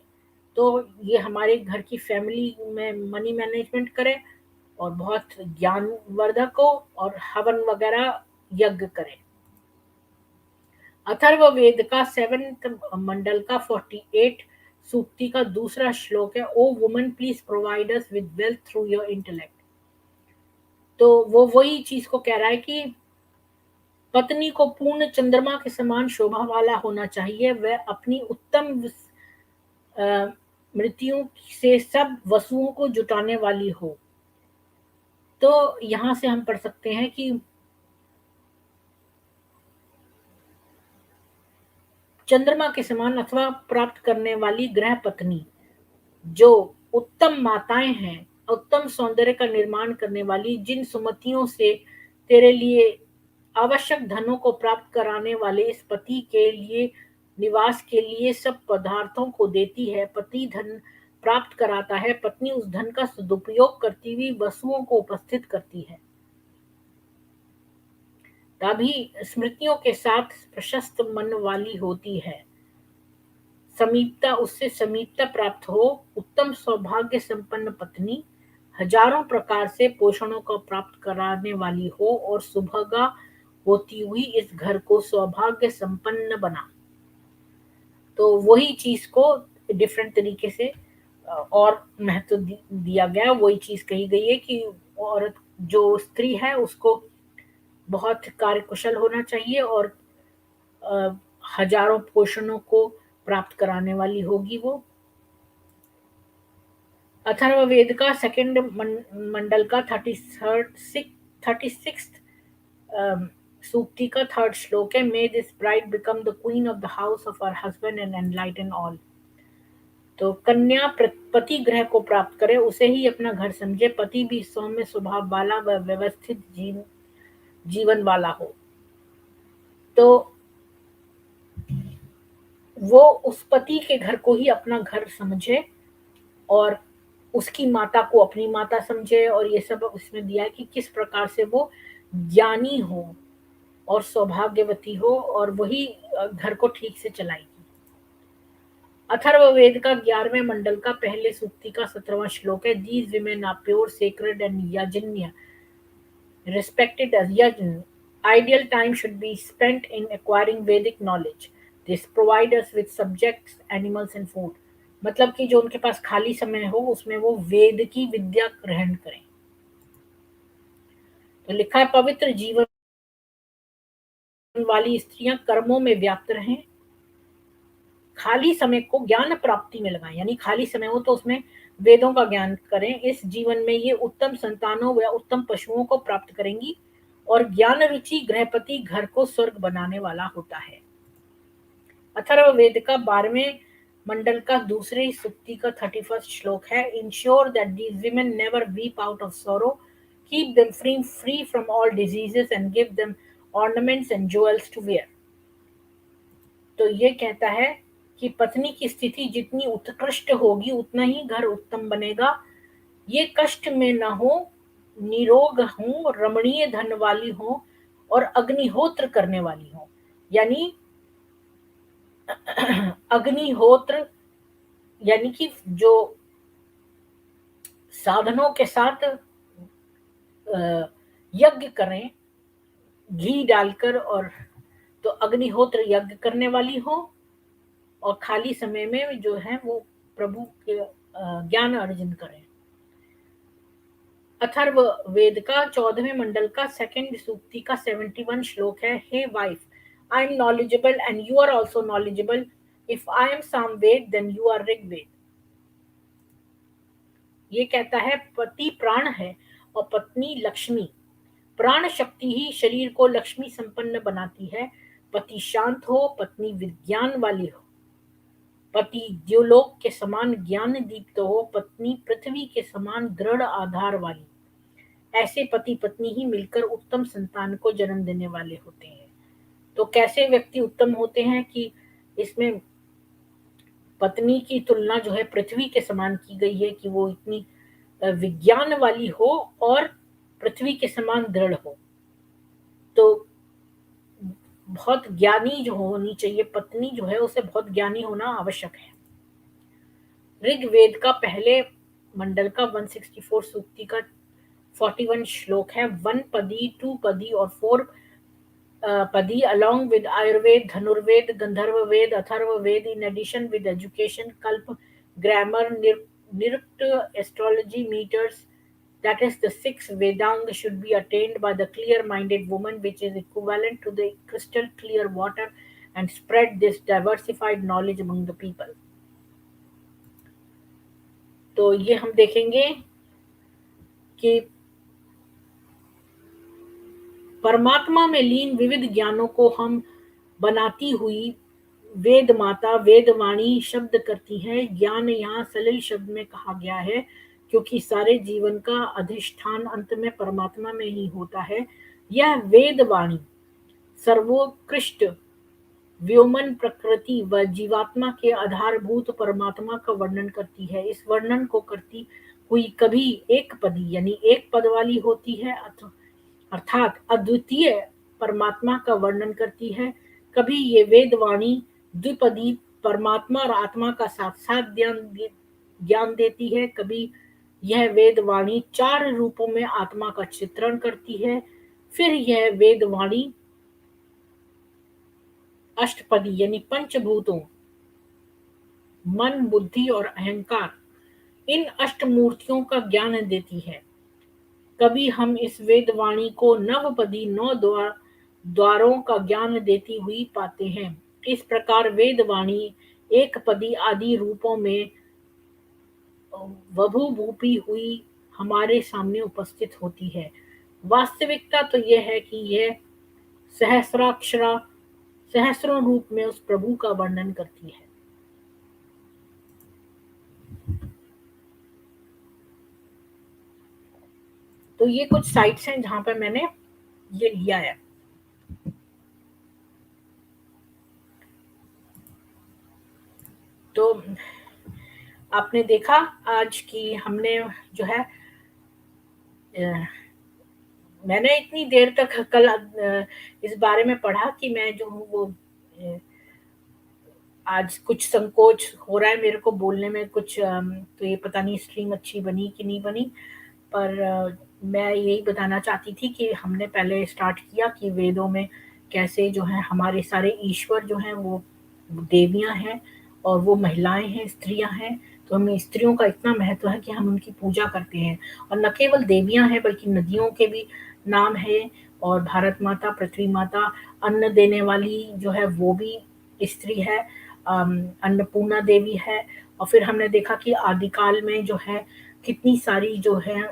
तो ये हमारे घर की फैमिली में मनी मैनेजमेंट करे और बहुत ज्ञानवर्धक हो और हवन वगैरह यज्ञ करे। अथर्ववेद का 7th मंडल का 48 सूक्ति का दूसरा श्लोक है, O woman please provide us with wealth through your intellect. तो वो वही चीज को कह रहा है कि पत्नी को पूर्ण चंद्रमा के समान शोभा वाला होना चाहिए, वह अपनी उत्तम मृत्युओं से सब वसुओं को जुटाने वाली हो। तो यहां से हम पढ़ सकते हैं कि चंद्रमा के समान अथवा प्राप्त करने वाली गृह पत्नी जो उत्तम माताएं हैं, उत्तम सौंदर्य का निर्माण करने वाली, जिन सुमतियों से तेरे लिए आवश्यक धनों को प्राप्त कराने वाले इस पति के लिए निवास के लिए सब पदार्थों को देती है। पति धन प्राप्त कराता है, पत्नी उस धन का सदुपयोग करती हुई वसुओं को उपस्थित करती है, तभी स्मृतियों के साथ प्रशस्त मन वाली होती है। समीपता उससे समीपता प्राप्त हो, उत्तम सौभाग्य संपन्न पत्नी हजारों प्रकार से पोषणों को प्राप्त कराने वाली हो और सुभगा होती हुई इस घर को सौभाग्य संपन्न बना। तो वही चीज को डिफरेंट तरीके से और महत्व दिया गया, वही चीज कही गई है कि औरत जो स्त्री है उसको बहुत कार्यकुशल होना चाहिए और हजारों पोषणों को प्राप्त कराने वाली होगी वो। अथर्ववेद का 2nd मंडल का 36th सूक्ति का 3rd श्लोक है, may this bride become the queen of the house of our husband and enlighten all. तो कन्या पति ग्रह को प्राप्त करे, उसे ही अपना घर समझे, पति भी सौम्य स्वभाव वाला व व्यवस्थित जीवन वाला हो। तो वो उस पति के घर को ही अपना घर समझे और उसकी माता को अपनी माता समझे, और ये सब उसमें दिया है कि किस प्रकार से वो ज्ञानी हो, और सौभाग्यवती हो और वही घर को ठीक से चलाएगी। अथर्ववेद का 11वें मंडल का पहले सूक्ति का 17वां श्लोक है। These women are pure, sacred and yajanya, respected as yajna. Ideal time should be spent in acquiring Vedic knowledge. This provide us with subjects, animals and food. मतलब कि जो उनके पास खाली समय हो उसमें वो वेद की विद्या ग्रहण करें। तो लिखा है पवित्र जीवन वाली स्त्रियां कर्मों में व्याप्त रहें, खाली समय को ज्ञान प्राप्ति में लगाएं, यानी खाली समय हो तो उसमें वेदों का ज्ञान करें। इस जीवन में ये उत्तम संतानों व उत्तम पशुओं को प्राप्त करेंगी और ज्ञान रुचि गृहपति घर को स्वर्ग बनाने वाला होता है। अथर्ववेद का 12वें मंडल का दूसरे सूक्ति का 31st श्लोक है। Ensure that these women never weep out of sorrow, keep them free from all diseases and give them ornaments and jewels to wear. तो ये कहता है कि पत्नी की स्थिति जितनी उत्कृष्ट होगी उतना ही घर उत्तम बनेगा। ये कष्ट में न हो, निरोग हो, रमणीय धन वाली हो और अग्निहोत्र करने वाली हो। यानी अग्निहोत्र यानी कि जो साधनों के साथ यज्ञ करें घी डालकर, और तो अग्निहोत्र यज्ञ करने वाली हो और खाली समय में जो है वो प्रभु के ज्ञान अर्जन करें। अथर्व वेद का 14वें मंडल का सेकंड सूक्ति का 71 श्लोक है। हे wife, I am knowledgeable and you are also knowledgeable. If I am Samaveda then you are Rigveda. ये कहता है पति प्राण है और पत्नी लक्ष्मी। प्राण शक्ति ही शरीर को लक्ष्मी संपन्न बनाती है। पति शांत हो, पत्नी विज्ञान वाली हो, पति द्युलोक के समान ज्ञान दीप्त हो, पत्नी पृथ्वी के समान दृढ़ आधार वाली। ऐसे पति पत्नी ही मिलकर उत्तम संतान को जन्म देने वाले होते हैं। तो कैसे व्यक्ति उत्तम होते हैं कि इसमें पत्नी की तुलना जो है पृथ्वी के समान की गई है कि वो इतनी विज्ञान वाली हो और पृथ्वी के समान दृढ़ हो। तो बहुत ज्ञानी जो होनी चाहिए पत्नी जो है उसे बहुत ज्ञानी होना आवश्यक है। ऋग्वेद का पहले मंडल का 164 सूक्ति का 41 श्लोक है। 1 पदी, 2 पदी और 4 पदी along with Ayurved, Dhanurved, Gandharva Ved, Atharva Ved, in addition with education, Kalp, grammar, Nirukta, astrology, meters, that is the 6 Vedang should be attained by the clear-minded woman, which is equivalent to the crystal clear water, and spread this diversified knowledge among the people. तो ये हम देखेंगे कि परमात्मा में लीन विविध ज्ञानों को हम बनाती हुई वेद माता वेदवाणी शब्द करती है। ज्ञान यहाँ सलिल शब्द में कहा गया है क्योंकि सारे जीवन का अधिष्ठान अंत में परमात्मा में ही होता है। यह वेदवाणी सर्वोत्कृष्ट व्योमन प्रकृति व जीवात्मा के आधारभूत परमात्मा का वर्णन करती है। इस वर्णन को करती हुई कभी एक पदी यानी एक पद वाली होती है अर्थात अद्वितीय परमात्मा का वर्णन करती है। कभी ये वेदवाणी द्विपदी परमात्मा और आत्मा का साथ साथ ज्ञान देती है। कभी यह वेदवाणी 4 रूपों में आत्मा का चित्रण करती है। फिर यह वेदवाणी अष्टपदी यानी पंचभूतों मन, बुद्धि और अहंकार इन अष्टमूर्तियों का ज्ञान देती है। कभी हम इस वेदवाणी को नवपदी 9 द्वारों का ज्ञान देती हुई पाते हैं। इस प्रकार वेदवाणी एक पदी आदि रूपों में वभूभूपी हुई हमारे सामने उपस्थित होती है। वास्तविकता तो यह है कि यह सहस्राक्षरा सहस्रों रूप में उस प्रभु का वर्णन करती है। तो ये कुछ साइट्स हैं जहां पर मैंने ये लिया है। तो आपने देखा आज की हमने जो है मैंने इतनी देर तक कल इस बारे में पढ़ा कि मैं जो हूँ वो आज कुछ संकोच हो रहा है मेरे को बोलने में कुछ, तो ये पता नहीं स्ट्रीम अच्छी बनी कि नहीं बनी। पर मैं यही बताना चाहती थी कि हमने पहले स्टार्ट किया कि वेदों में कैसे जो है हमारे सारे ईश्वर जो हैं वो देवियाँ हैं और वो महिलाएँ हैं, स्त्रियाँ हैं। तो हमें स्त्रियों का इतना महत्व है कि हम उनकी पूजा करते हैं, और न केवल देवियाँ हैं बल्कि नदियों के भी नाम है, और भारत माता, पृथ्वी माता, अन्न देने वाली जो है वो भी स्त्री है, अन्नपूर्णा देवी है। और फिर हमने देखा कि आदिकाल में जो है कितनी सारी जो है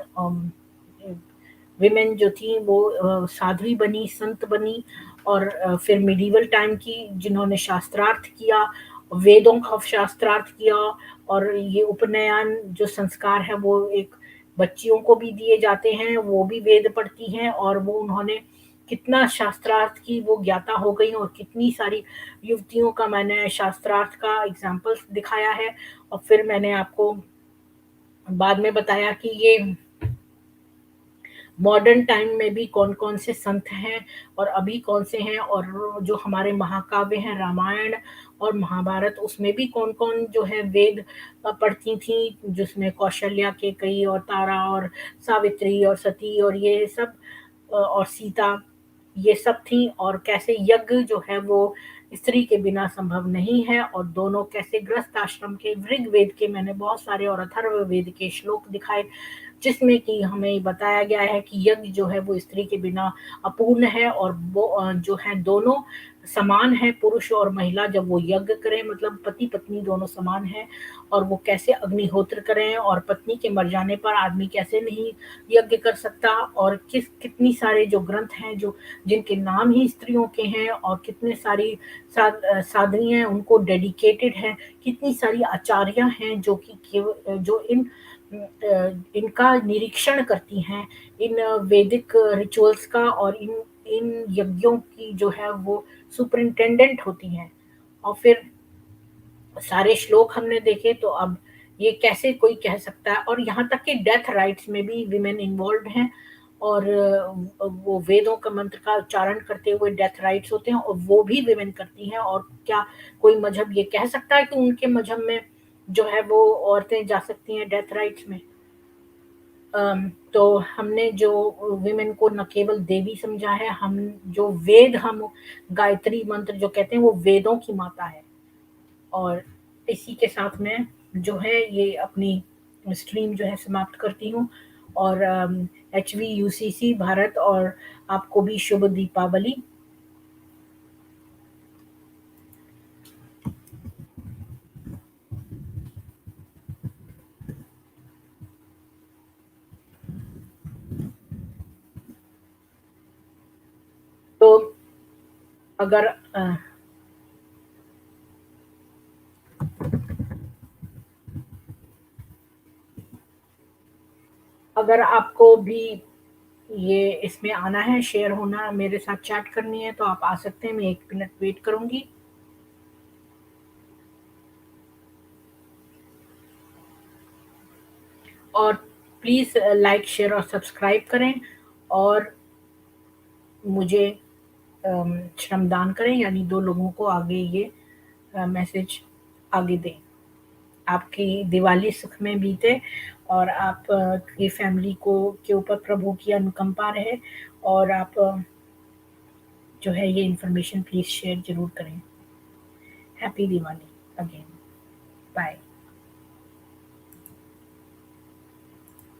विमेन जो थी वो साध्वी बनी, संत बनी, और फिर मिडीवल टाइम की जिन्होंने शास्त्रार्थ किया, वेदों का शास्त्रार्थ किया। और ये उपनयन जो संस्कार है वो एक बच्चियों को भी दिए जाते हैं, वो भी वेद पढ़ती हैं, और वो उन्होंने कितना शास्त्रार्थ की वो ज्ञाता हो गई, और कितनी सारी युवतियों का मैंने शास्त्रार्थ का एग्जाम्पल्स दिखाया है। और फिर मैंने आपको बाद में बताया कि ये मॉडर्न टाइम में भी कौन-कौन से संत हैं और अभी कौन से हैं, और जो हमारे महाकाव्य हैं रामायण और महाभारत उसमें भी कौन-कौन जो है वेद पढ़ती थीं, जिसमें कौशल्या, कैकेयी और तारा और सावित्री और सती और ये सब, और सीता, ये सब थी। और कैसे यज्ञ जो है वो स्त्री के बिना संभव नहीं है, और दोनों कैसे गृहस्थ आश्रम के ऋग्वेद के मैंने बहुत सारे और अथर्ववेद के श्लोक दिखाए, जिसमें कि हमें बताया गया है कि यज्ञ जो है वो स्त्री के बिना अपूर्ण है, और वो जो है दोनों समान है, पुरुष और महिला जब वो यज्ञ करें मतलब पति पत्नी दोनों समान हैं, और वो कैसे अग्निहोत्र करें, और पत्नी के मर जाने पर आदमी कैसे नहीं यज्ञ कर सकता, और कितनी सारे जो ग्रंथ हैं जो जिनके नाम ही स्त्रियों के हैं, और कितने सारी साधनियाँ उनको डेडिकेटेड हैं, कितनी सारी आचार्य हैं जो कि जो इनका निरीक्षण करती हैं, इन वैदिक रिचुअल्स का, और इन इन यज्ञों की जो है वो सुपरिंटेंडेंट होती हैं। और फिर सारे श्लोक हमने देखे, तो अब ये कैसे कोई कह सकता है, और यहाँ तक कि डेथ राइट्स में भी विमेन इन्वॉल्व हैं, और वो वेदों का मंत्र का उच्चारण करते हुए डेथ राइट्स होते हैं, और वो भी विमेन करती हैं। और क्या कोई मजहब ये कह सकता है कि उनके मजहब में जो है वो औरतें जा सकती हैं डेथ राइट्स में? तो हमने जो विमेन को न केवल देवी समझा है, हम जो वेद हम गायत्री मंत्र जो कहते हैं वो वेदों की माता है। और इसी के साथ मैं जो है ये अपनी स्ट्रीम जो है समाप्त करती हूँ, और HVUCC भारत और आपको भी शुभ दीपावली। तो अगर अगर आपको भी ये इसमें आना है, शेयर होना, मेरे साथ चैट करनी है, तो आप आ सकते हैं। मैं 1 मिनट वेट करूंगी। और प्लीज़ लाइक, शेयर और सब्सक्राइब करें, और मुझे श्रमदान करें, यानी 2 लोगों को आगे ये मैसेज आगे दें। आपकी दिवाली सुख में बीते, और आप की फैमिली को के ऊपर प्रभु की अनुकंपा रहे, और आप जो है ये इन्फॉर्मेशन प्लीज़ शेयर ज़रूर करें। Happy Diwali again. बाय।